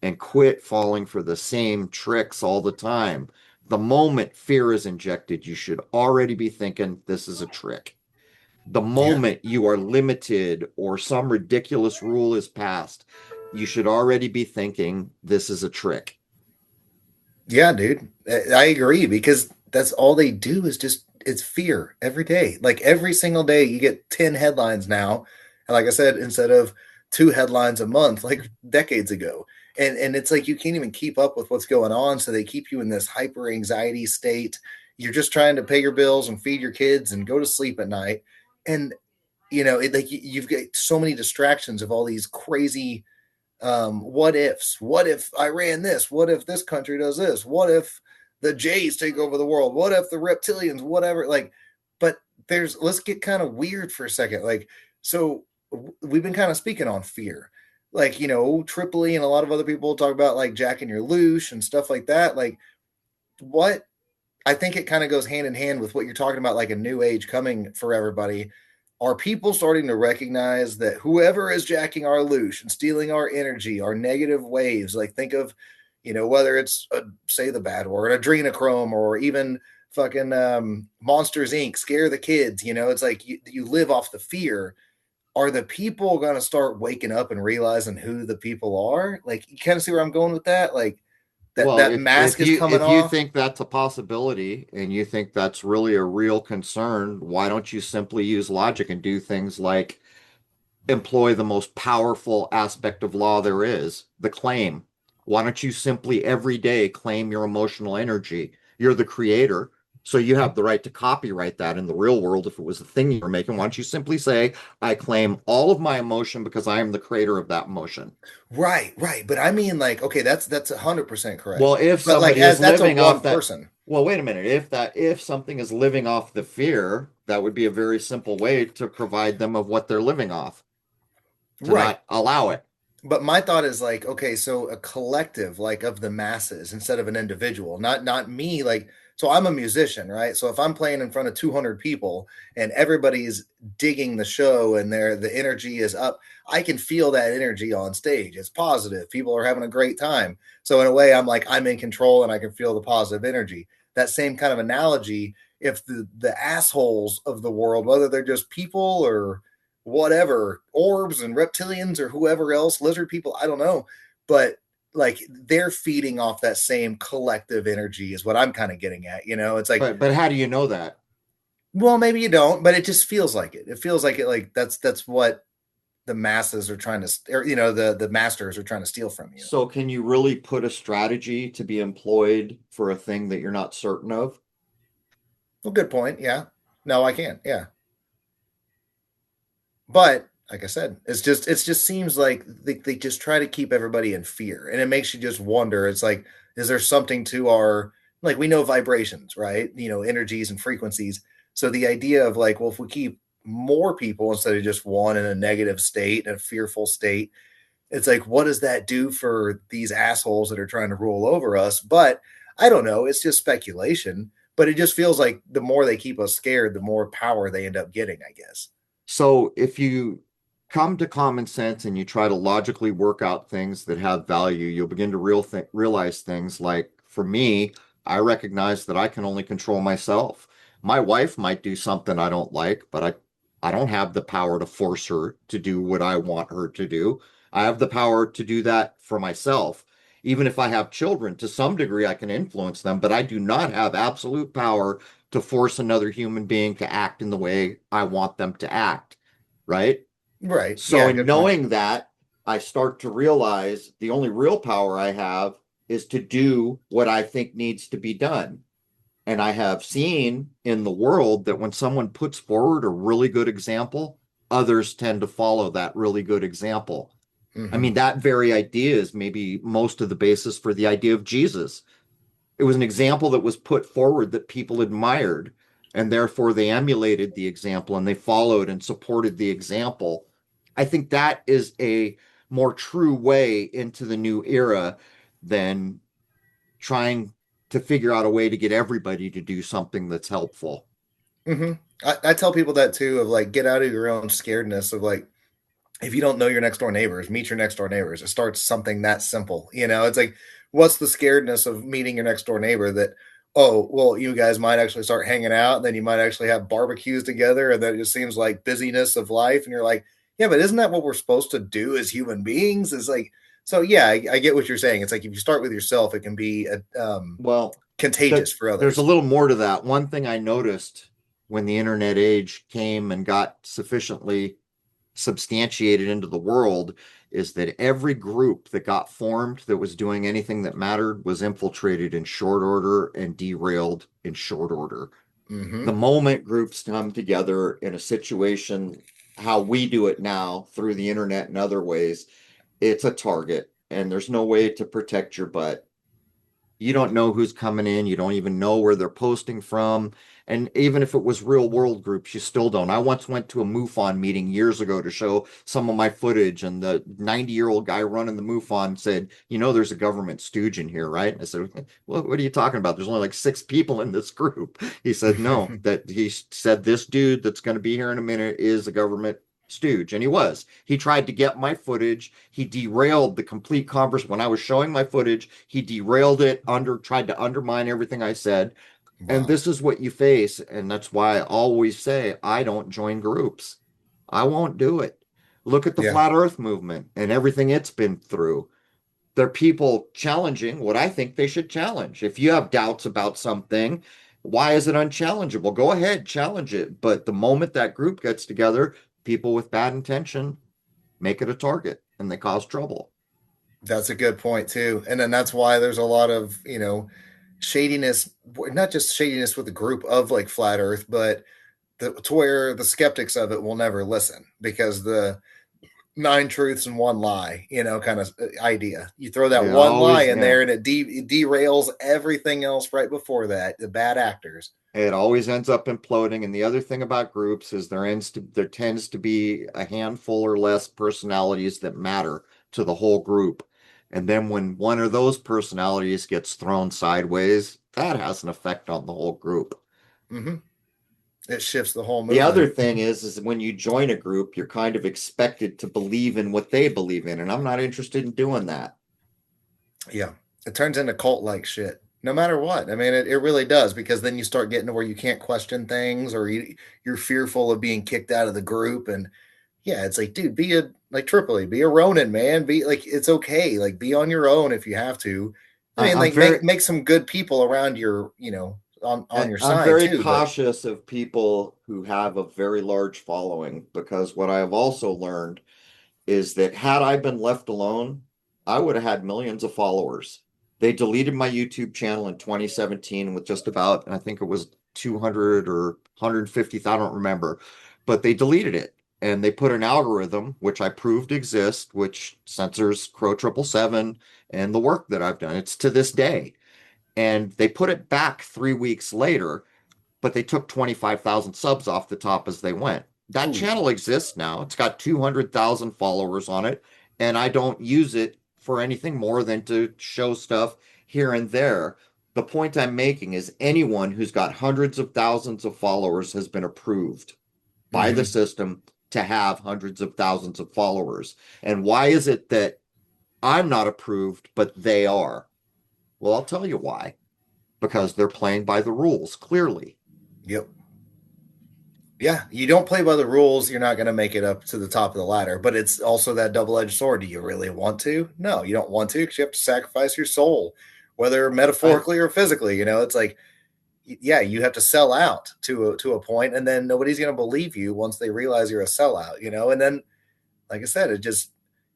S2: and quit falling for the same tricks all the time. The moment fear is injected, you should already be thinking this is a trick. The
S1: Yeah.
S2: moment you are limited or some ridiculous rule is passed, you should already be thinking this is a trick.
S1: Yeah, dude. I agree because that's all they do is just it's fear every day. Like every single day you get 10 headlines now. And like I said, instead of two headlines a month like decades ago. And it's like you can't even keep up with what's going on, so they keep you in this hyper anxiety state. You're just trying to pay your bills and feed your kids and go to sleep at night. And like you've got so many distractions of all these crazy what ifs. What if I ran this? What if this country does this? What if the Jays take over the world? What if the reptilians, whatever? Like, but let's get kind of weird for a second. Like, so we've been kind of speaking on fear. Like, Tripoli and a lot of other people talk about like jacking your loosh and stuff like that. Like, what I think it kind of goes hand in hand with what you're talking about, like a new age coming for everybody. Are people starting to recognize that whoever is jacking our loosh and stealing our energy, our negative waves, like think of, whether it's say the bad word, adrenochrome, or even fucking Monsters Inc. Scare the kids. It's like you live off the fear. Are the people going to start waking up and realizing who the people are? Like, you kind of see where I'm going with that. Like that
S2: Well,
S1: that mask is coming
S2: if you
S1: off.
S2: think that's a possibility and you think that's really a real concern, why don't you simply use logic and do things like employ the most powerful aspect of law there is, the claim? Why don't you simply every day claim your emotional energy? You're the creator, so you have the right to copyright that in the real world if it was a thing you were making. Why don't you simply say, I claim all of my emotion because I am the creator of that emotion?
S1: Right, right. But I mean, like, okay, that's 100% correct.
S2: Well, if
S1: But like,
S2: somebody
S1: as
S2: is
S1: that's a
S2: living
S1: one
S2: off that,
S1: person.
S2: well, wait a minute. If something is living off the fear, that would be a very simple way to provide them of what they're living off, to
S1: Right.
S2: not allow it.
S1: But my thought is like, okay, so a collective, like of the masses instead of an individual, not me. Like, so I'm a musician, right? So if I'm playing in front of 200 people and everybody's digging the show and the energy is up, I can feel that energy on stage. It's positive. People are having a great time. So in a way, I'm like I'm in control and I can feel the positive energy. That same kind of analogy. If the assholes of the world, whether they're just people or whatever, orbs and reptilians or whoever else, lizard people, I don't know. But like they're feeding off that same collective energy is what I'm kind of getting at. It's like,
S2: But how do you know that?
S1: well, maybe you don't, but it just feels like it. It feels like it, like that's what the masses are trying to, or the masters are trying to steal from you.
S2: So can you really put a strategy to be employed for a thing that you're not certain of?
S1: Well, good point. Yeah. No, I can't. Yeah. But like I said, it just seems like they just try to keep everybody in fear, and it makes you just wonder. It's like, is there something to our, like, we know vibrations, right? Energies and frequencies. So the idea of like, well, if we keep more people instead of just one in a negative state and a fearful state, it's like, what does that do for these assholes that are trying to rule over us? But I don't know. It's just speculation. But it just feels like the more they keep us scared, the more power they end up getting, I guess.
S2: So if you come to common sense and you try to logically work out things that have value, you'll begin to realize things like, for me, I recognize that I can only control myself. My wife might do something I don't like, but I don't have the power to force her to do what I want her to do. I have the power to do that for myself. Even if I have children, to some degree, I can influence them, but I do not have absolute power to force another human being to act in the way I want them to act, right?
S1: Right.
S2: So
S1: Yeah.
S2: in
S1: Good point.
S2: knowing that, I start to realize the only real power I have is to do what I think needs to be done. And I have seen in the world that when someone puts forward a really good example, others tend to follow that really good example. I
S1: Hmm.
S2: mean, that very idea is maybe most of the basis for the idea of Jesus. It was an example that was put forward that people admired, and therefore they emulated the example and they followed and supported the example. I think that is a more true way into the new era than trying to figure out a way to get everybody to do something that's helpful.
S1: Mm-hmm. I tell people that too, of like, get out of your own scaredness of like, if you don't know your next door neighbors, meet your next door neighbors. It starts something that simple. It's like, what's the scaredness of meeting your next door neighbor that, oh, well, you guys might actually start hanging out, and then you might actually have barbecues together, and then it just seems like busyness of life. And you're like, yeah, but isn't that what we're supposed to do as human beings? Is like, so yeah, I get what you're saying. It's like, if you start with yourself, it can be
S2: Well,
S1: contagious for
S2: there's a
S1: others.
S2: little more to that. One thing I noticed when the internet age came and got sufficiently substantiated into the world is that every group that got formed that was doing anything that mattered was infiltrated in short order and derailed in short order.
S1: Mm-hmm.
S2: The moment groups come together in a situation, how we do it now through the internet and other ways, it's a target, and there's no way to protect your butt. You don't know who's coming in. You don't even know where they're posting from. And even if it was real world groups, you still don't. I once went to a MUFON meeting years ago to show some of my footage, and the 90-year-old guy running the MUFON said, there's a government stooge in here, right? I said, well, what are you talking about? There's only like 6 people in this group. He said, no, that he said this dude that's going to be here in a minute is a government stooge. And he was. He tried to get my footage. He derailed the complete conversation. When I was showing my footage, he derailed it, tried to undermine everything I said. And
S1: Wow.
S2: this is what you face. And that's why I always say I don't join groups. I won't do it. Look at the
S1: Yeah.
S2: flat earth movement and everything it's been through. They're people challenging what I think they should challenge. If you have doubts about something, why is it unchallengeable? Go ahead, challenge it. But the moment that group gets together, people with bad intention make it a target and they cause trouble.
S1: That's a good point too. And then that's why there's a lot of, shadiness, not just shadiness with the group of like flat earth, but to where the skeptics of it will never listen, because the nine truths and one lie, kind of idea. You throw that
S2: It
S1: one lie
S2: always,
S1: in
S2: yeah,
S1: there, and it derails everything else right before that. The bad actors.
S2: it always ends up imploding. And the other thing about groups is there tends to be a handful or less personalities that matter to the whole group. And then when one of those personalities gets thrown sideways, that has an effect on the whole group.
S1: Mm-hmm. It shifts the whole
S2: The other
S1: movement.
S2: thing is when you join a group, you're kind of expected to believe in what they believe in, and I'm not interested in doing that.
S1: Yeah, it turns into cult like shit. No matter what, I mean, it really does, because then you start getting to where you can't question things, or you're fearful of being kicked out of the group. And yeah, it's like, dude, be a like Tripoli, be a Ronin, man. Be like, it's okay. Like, be on your own if you have to. I mean,
S2: I'm
S1: like,
S2: very
S1: make some good people around your, on your
S2: I'm
S1: side
S2: very
S1: too. But
S2: cautious of people who have a very large following, because what I have also learned is that had I been left alone, I would have had millions of followers. They deleted my YouTube channel in 2017 with just about, I think it was 200 or 150, I don't remember, but they deleted it. And they put an algorithm, which I proved exists, which censors Crrow777 and the work that I've done. It's to this day. And they put it back 3 weeks later, but they took 25,000 subs off the top as they went. That
S1: ooh,
S2: channel exists now. It's got 200,000 followers on it, and I don't use it for anything more than to show stuff here and there. The point I'm making is anyone who's got hundreds of thousands of followers has been approved by the
S1: mm-hmm.
S2: system to have hundreds of thousands of followers. And why is it that I'm not approved, but they are? Well, I'll tell you why. Because they're playing by the rules, clearly.
S1: Yep. Yeah, you don't play by the rules, you're not going to make it up to the top of the ladder. But it's also that double-edged sword. Do you really want to? No, you don't want to, because you have to sacrifice your soul, whether
S2: I,
S1: metaphorically or physically. It's like, yeah, you have to sell out to a point, and then nobody's going to believe you once they realize you're a sellout. And then, like I said, it just,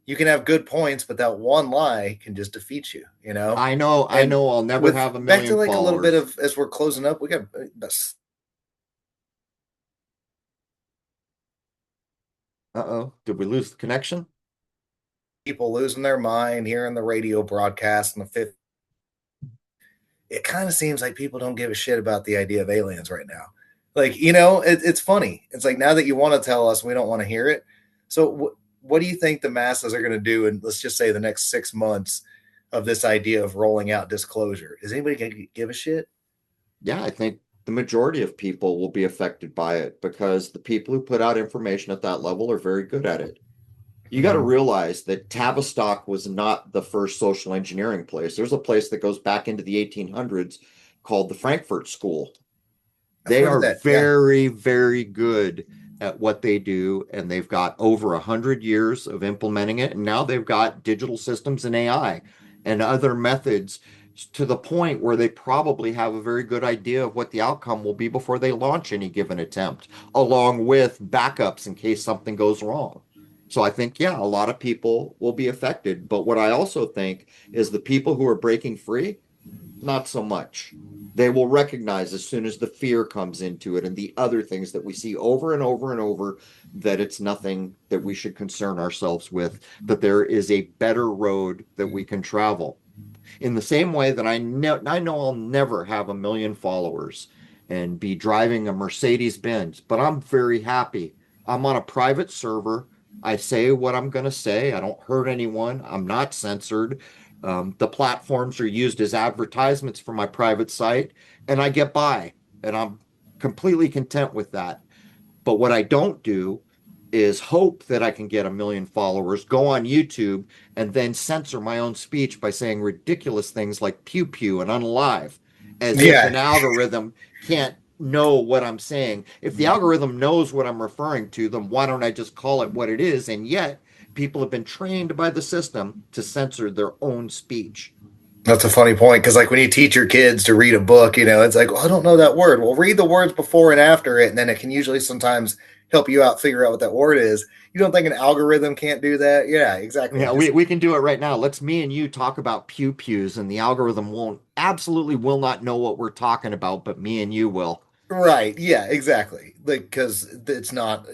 S1: you can have good points, but that one lie can just defeat you.
S2: I
S1: And
S2: know I'll never
S1: with
S2: have a
S1: back to
S2: million
S1: like a little bit
S2: followers.
S1: of, as we're closing up, we got
S2: Uh-oh, did we lose the connection?
S1: people losing their mind hearing the radio broadcast in the fifth. It kind of seems like people don't give a shit about the idea of aliens right now. Like, it's funny. It's like, now that you want to tell us, we don't want to hear it. So what do you think the masses are going to do in, let's just say, the next 6 months, of this idea of rolling out disclosure. Is anybody going to give a shit?
S2: Yeah, I think the majority of people will be affected by it because the people who put out information at that level are very good at it. You got to
S1: Mm-hmm.
S2: realize that Tavistock was not the first social engineering place. There's a place that goes back into the 1800s called the Frankfurt School.
S1: I've
S2: They
S1: heard of
S2: are
S1: that. Yeah.
S2: very, very good at what they do, and they've got over 100 years of implementing it. And now they've got digital systems and AI and other methods to the point where they probably have a very good idea of what the outcome will be before they launch any given attempt, along with backups in case something goes wrong. So I think, yeah, a lot of people will be affected. But what I also think is the people who are breaking free, not so much. They will recognize as soon as the fear comes into it and the other things that we see over and over and over that it's nothing that we should concern ourselves with, that there is a better road that we can travel. In the same way that I know I'll never have 1 million followers and be driving a Mercedes Benz, but I'm very happy. I'm on a private server. I say what I'm going to say. I don't hurt anyone. I'm not censored. The platforms are used as advertisements for my private site, and I get by, and I'm completely content with that. But what I don't do is hope that I can get 1 million followers, go on YouTube, and then censor my own speech by saying ridiculous things like pew pew and unalive, as if
S1: Yeah.
S2: an algorithm can't know what I'm saying. If the algorithm knows what I'm referring to, then why don't I just call it what it is? And yet, people have been trained by the system to censor their own speech.
S1: That's a funny point because, like, when you teach your kids to read a book, it's like, well, I don't know that word. Well, read the words before and after it, and then it can usually sometimes help you out figure out what that word is. You don't think an algorithm can't do that? Yeah, exactly.
S2: Yeah,
S1: Just
S2: we can do it right now. Let's me and you talk about pew pews, and the algorithm won't absolutely will not know what we're talking about, but me and you will.
S1: right. Yeah, exactly. Like, because it's not,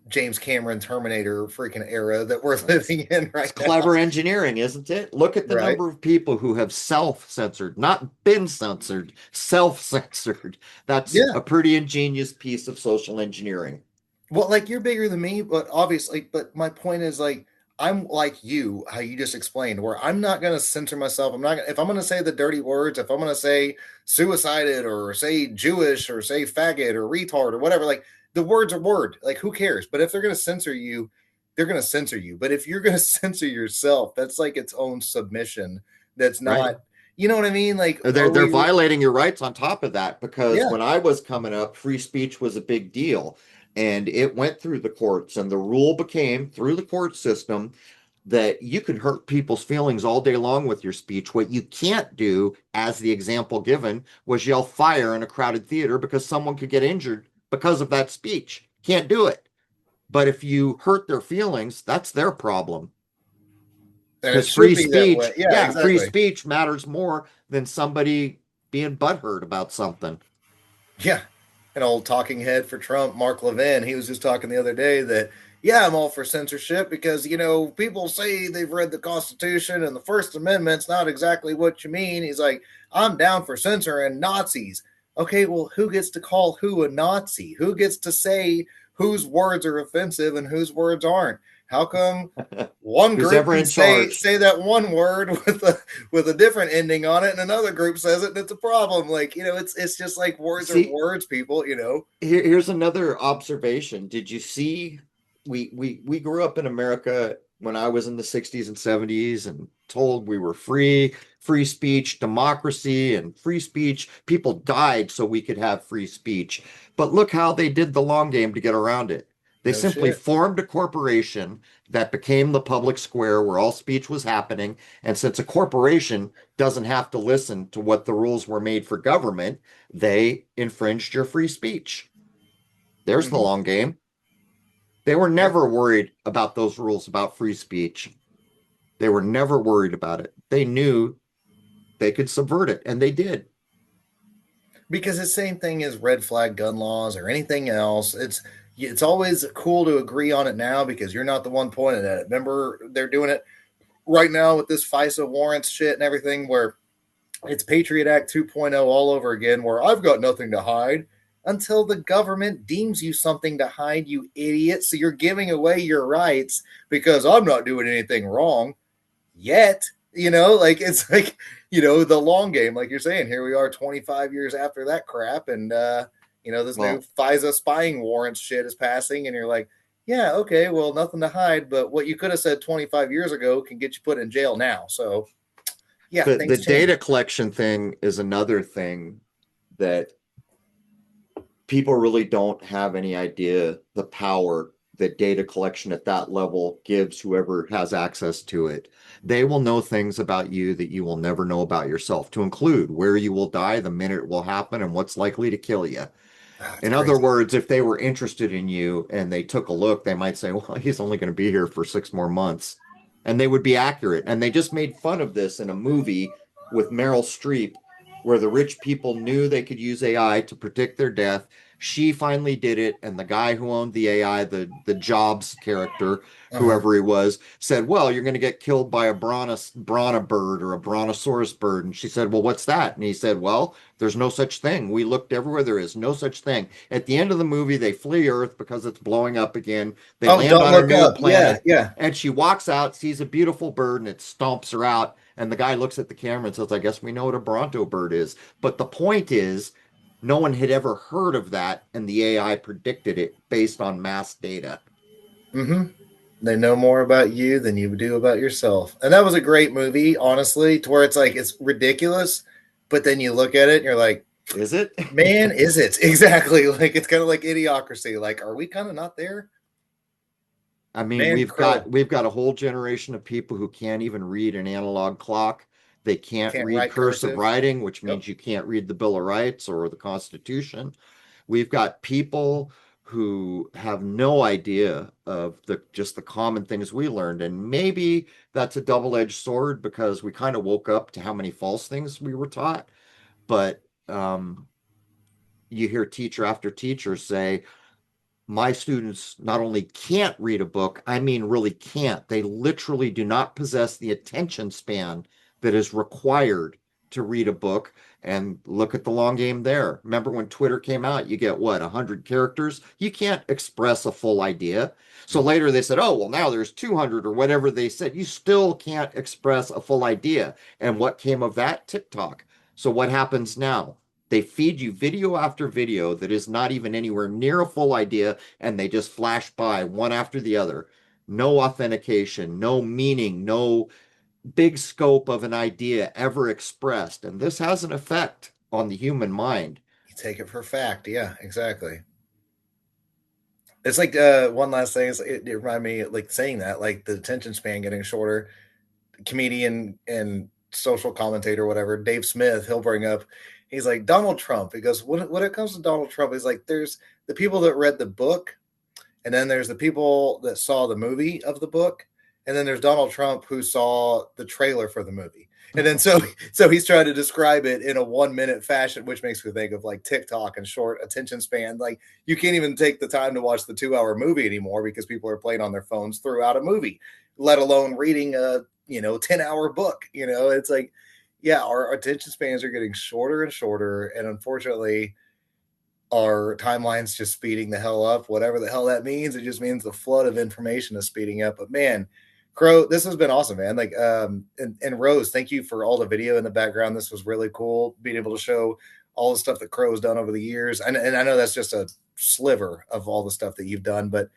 S1: James Cameron Terminator freaking era that we're
S2: It's,
S1: living in
S2: it's
S1: right now.
S2: clever engineering, isn't it? Look at the
S1: Right.
S2: number of people who have self-censored, not been censored, self-censored. That's
S1: Yeah.
S2: a pretty ingenious piece of social engineering.
S1: Well, like you're bigger than me, but obviously, but my point is like I'm like you, how you just explained, where I'm not gonna censor myself. I'm not gonna, if I'm gonna say the dirty words, if I'm gonna say suicided or say Jewish or say faggot or retard or whatever, like the words are word. Like who cares? But if they're gonna censor you, they're gonna censor you. But if you're gonna censor yourself, that's like its own submission. That's
S2: Right?
S1: not, you know what I mean? Like,
S2: They're
S1: are
S2: they're
S1: we?
S2: violating your rights on top of that because
S1: Yeah.
S2: when I was coming up, free speech was a big deal. And it went through the courts, and the rule became through the court system that you can hurt people's feelings all day long with your speech. What you can't do, as the example given, was yell fire in a crowded theater because someone could get injured because of that speech. Can't do it. But if you hurt their feelings, that's their problem.
S1: And it
S2: Because
S1: should
S2: free
S1: be that way.
S2: speech,
S1: Yeah,
S2: yeah, free
S1: exactly.
S2: speech matters more than somebody being butthurt about something.
S1: Yeah. An old talking head for Trump, Mark Levin, he was just talking the other day that, yeah, I'm all for censorship because, people say they've read the Constitution and the First Amendment's not exactly what you mean. He's like, I'm down for censoring Nazis. Okay, well, who gets to call who a Nazi? Who gets to say whose words are offensive and whose words aren't? How come one
S2: Who's
S1: group
S2: ever
S1: can
S2: in
S1: say
S2: charge?
S1: say that one word with a different ending on it, and another group says it, and it's a problem. Like it's just like words are
S2: See,
S1: words, people.
S2: here's another observation. Did you see we grew up in America when I was in the 60s and 70s and told we were free speech, democracy and free speech. People died so we could have free speech. But look how they did the long game to get around it. They
S1: No
S2: simply
S1: shit.
S2: formed a corporation that became the public square where all speech was happening. And since a corporation doesn't have to listen to what the rules were made for government, they infringed your free speech. There's the
S1: Mm-hmm.
S2: long game. They were
S1: Yep.
S2: never worried about those rules about free speech. They were never worried about it. They knew they could subvert it, and they did.
S1: Because it's the same thing as red flag gun laws or anything else. It's always cool to agree on it now because you're not the one pointing at it. Remember, they're doing it right now with this FISA warrants shit and everything, where it's Patriot Act 2.0 all over again, where I've got nothing to hide until the government deems you something to hide, you idiot. So you're giving away your rights because I'm not doing anything wrong yet. like it's like, the long game, like you're saying. Here we are 25 years after that crap, and this new
S2: Well,
S1: FISA spying warrants shit is passing, and you're like, yeah, okay, well, nothing to hide, but what you could have said 25 years ago can get you put in jail now. So yeah,
S2: the
S1: things change.
S2: data collection thing is another thing that people really don't have any idea the power that data collection at that level gives whoever has access to it. They will know things about you that you will never know about yourself, to include where you will die, the minute it will happen, and what's likely to kill you.
S1: It's
S2: In other
S1: crazy.
S2: words, if they were interested in you and they took a look, they might say, well, he's only going to be here for 6 more months. And they would be accurate. And they just made fun of this in a movie with Meryl Streep, where the rich people knew they could use AI to predict their death. She finally did it. And the guy who owned the AI, the Jobs character,
S1: Uh-huh.
S2: whoever he was, said, well, you're going to get killed by a bronto bird or a brontosaurus bird. And she said, well, what's that? And he said, well, there's no such thing. We looked everywhere. There is no such thing. At the end of the movie, they flee Earth because it's blowing up again. They
S1: Oh,
S2: land
S1: don't
S2: on a
S1: look
S2: new
S1: up. Yeah,
S2: planet,
S1: yeah.
S2: and she walks out, sees a beautiful bird, and it stomps her out. And the guy looks at the camera and says, I guess we know what a Bronto bird is. But the point is, no one had ever heard of that, and the AI predicted it based on mass data.
S1: Mm-hmm. They know more about you than you do about yourself. And that was a great movie, honestly, to where it's like it's ridiculous, but then you look at it and you're like,
S2: Is it?
S1: man, is it? Exactly. Like it's kind of like idiocracy. Like, are we kind of not there?
S2: I mean,
S1: Man,
S2: we've
S1: Crow
S2: got we've got a whole generation of people who can't even read an analog clock. They can't
S1: can't
S2: read
S1: write
S2: cursive
S1: cursive.
S2: writing, which
S1: Yep.
S2: means you can't read the Bill of Rights or the Constitution. We've got people who have no idea of the just the common things we learned. And maybe that's a double-edged sword because we kind of woke up to how many false things we were taught. But you hear teacher after teacher say, my students not only can't read a book, I mean, really can't. They literally do not possess the attention span that is required to read a book. And look at the long game there. Remember when Twitter came out, you get what, 100 characters? You can't express a full idea. So later they said, oh, well, now there's 200 or whatever they said. You still can't express a full idea. And what came of that? TikTok. So what happens now? They feed you video after video that is not even anywhere near a full idea, and they just flash by one after the other. No authentication, no meaning, no big scope of an idea ever expressed. And this has an effect on the human mind.
S1: You take it for fact. Yeah, exactly. It's like one last thing. It reminded me, like saying that, like the attention span getting shorter. Comedian and social commentator, whatever, Dave Smith, he'll bring up, he's like, Donald Trump. He goes, when it comes to Donald Trump, he's like, there's the people that read the book, and then there's the people that saw the movie of the book, and then there's Donald Trump who saw the trailer for the movie. And then so he's trying to describe it in a 1 minute fashion, which makes me think of like TikTok and short attention span. Like you can't even take the time to watch the 2 hour movie anymore because people are playing on their phones throughout a movie, let alone reading a 10-hour book. It's like, yeah, our attention spans are getting shorter and shorter, and unfortunately our timeline's just speeding the hell up. Whatever the hell that means, it just means the flood of information is speeding up. But man, Crow, this has been awesome, man. Like, and Rose, thank you for all the video in the background. This was really cool being able to show all the stuff that Crow's done over the years. And I know that's just a sliver of all the stuff that you've done, but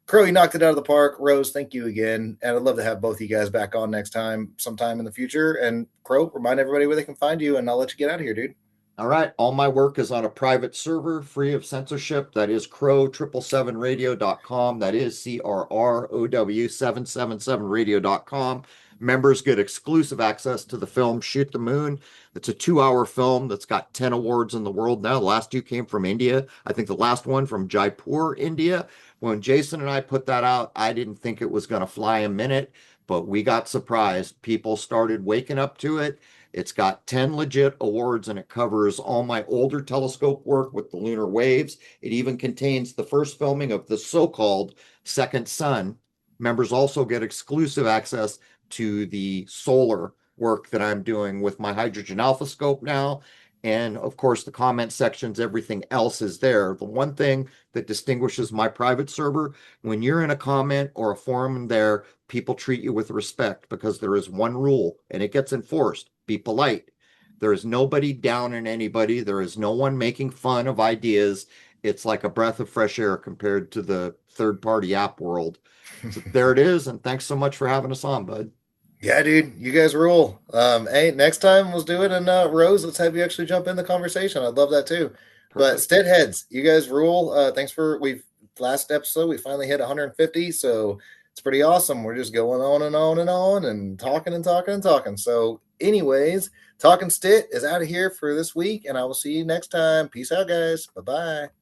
S1: Crow, you knocked it out of the park. Rose, thank you again. And I'd love to have both you guys back on next time, sometime in the future. And Crow, remind everybody where they can find you, and I'll let you get out of here, dude.
S2: All right. All my work is on a private server, free of censorship. That is Crrow777Radio.com. That is Crrow777Radio.com. Members get exclusive access to the film Shoot the Moon. It's a 2 hour film that's got 10 awards in the world now. The last two came from India. I think the last one from Jaipur, India. When Jason and I put that out, I didn't think it was going to fly a minute, but we got surprised. People started waking up to it. It's got 10 legit awards, and it covers all my older telescope work with the lunar waves. It even contains the first filming of the so-called second sun. Members also get exclusive access to the solar work that I'm doing with my hydrogen alpha scope now. And of course, the comment sections, everything else is there. The one thing that distinguishes my private server, when you're in a comment or a forum there, people treat you with respect, because there is one rule and it gets enforced. Be polite. There is nobody down on anybody. There is no one making fun of ideas. It's like a breath of fresh air compared to the third party app world. So there it is. And thanks so much for having us on, bud.
S1: Yeah, dude, you guys rule. Hey, next time we'll do it. And Rose, let's have you actually jump in the conversation. I'd love that too. But
S2: Perfect.
S1: Stitt-Heads, you guys rule. Thanks for we've last episode we finally hit 150, so it's pretty awesome. We're just going on and on and on and talking and talking and talking. So, anyways, Talking Stitt is out of here for this week, and I will see you next time. Peace out, guys. Bye bye.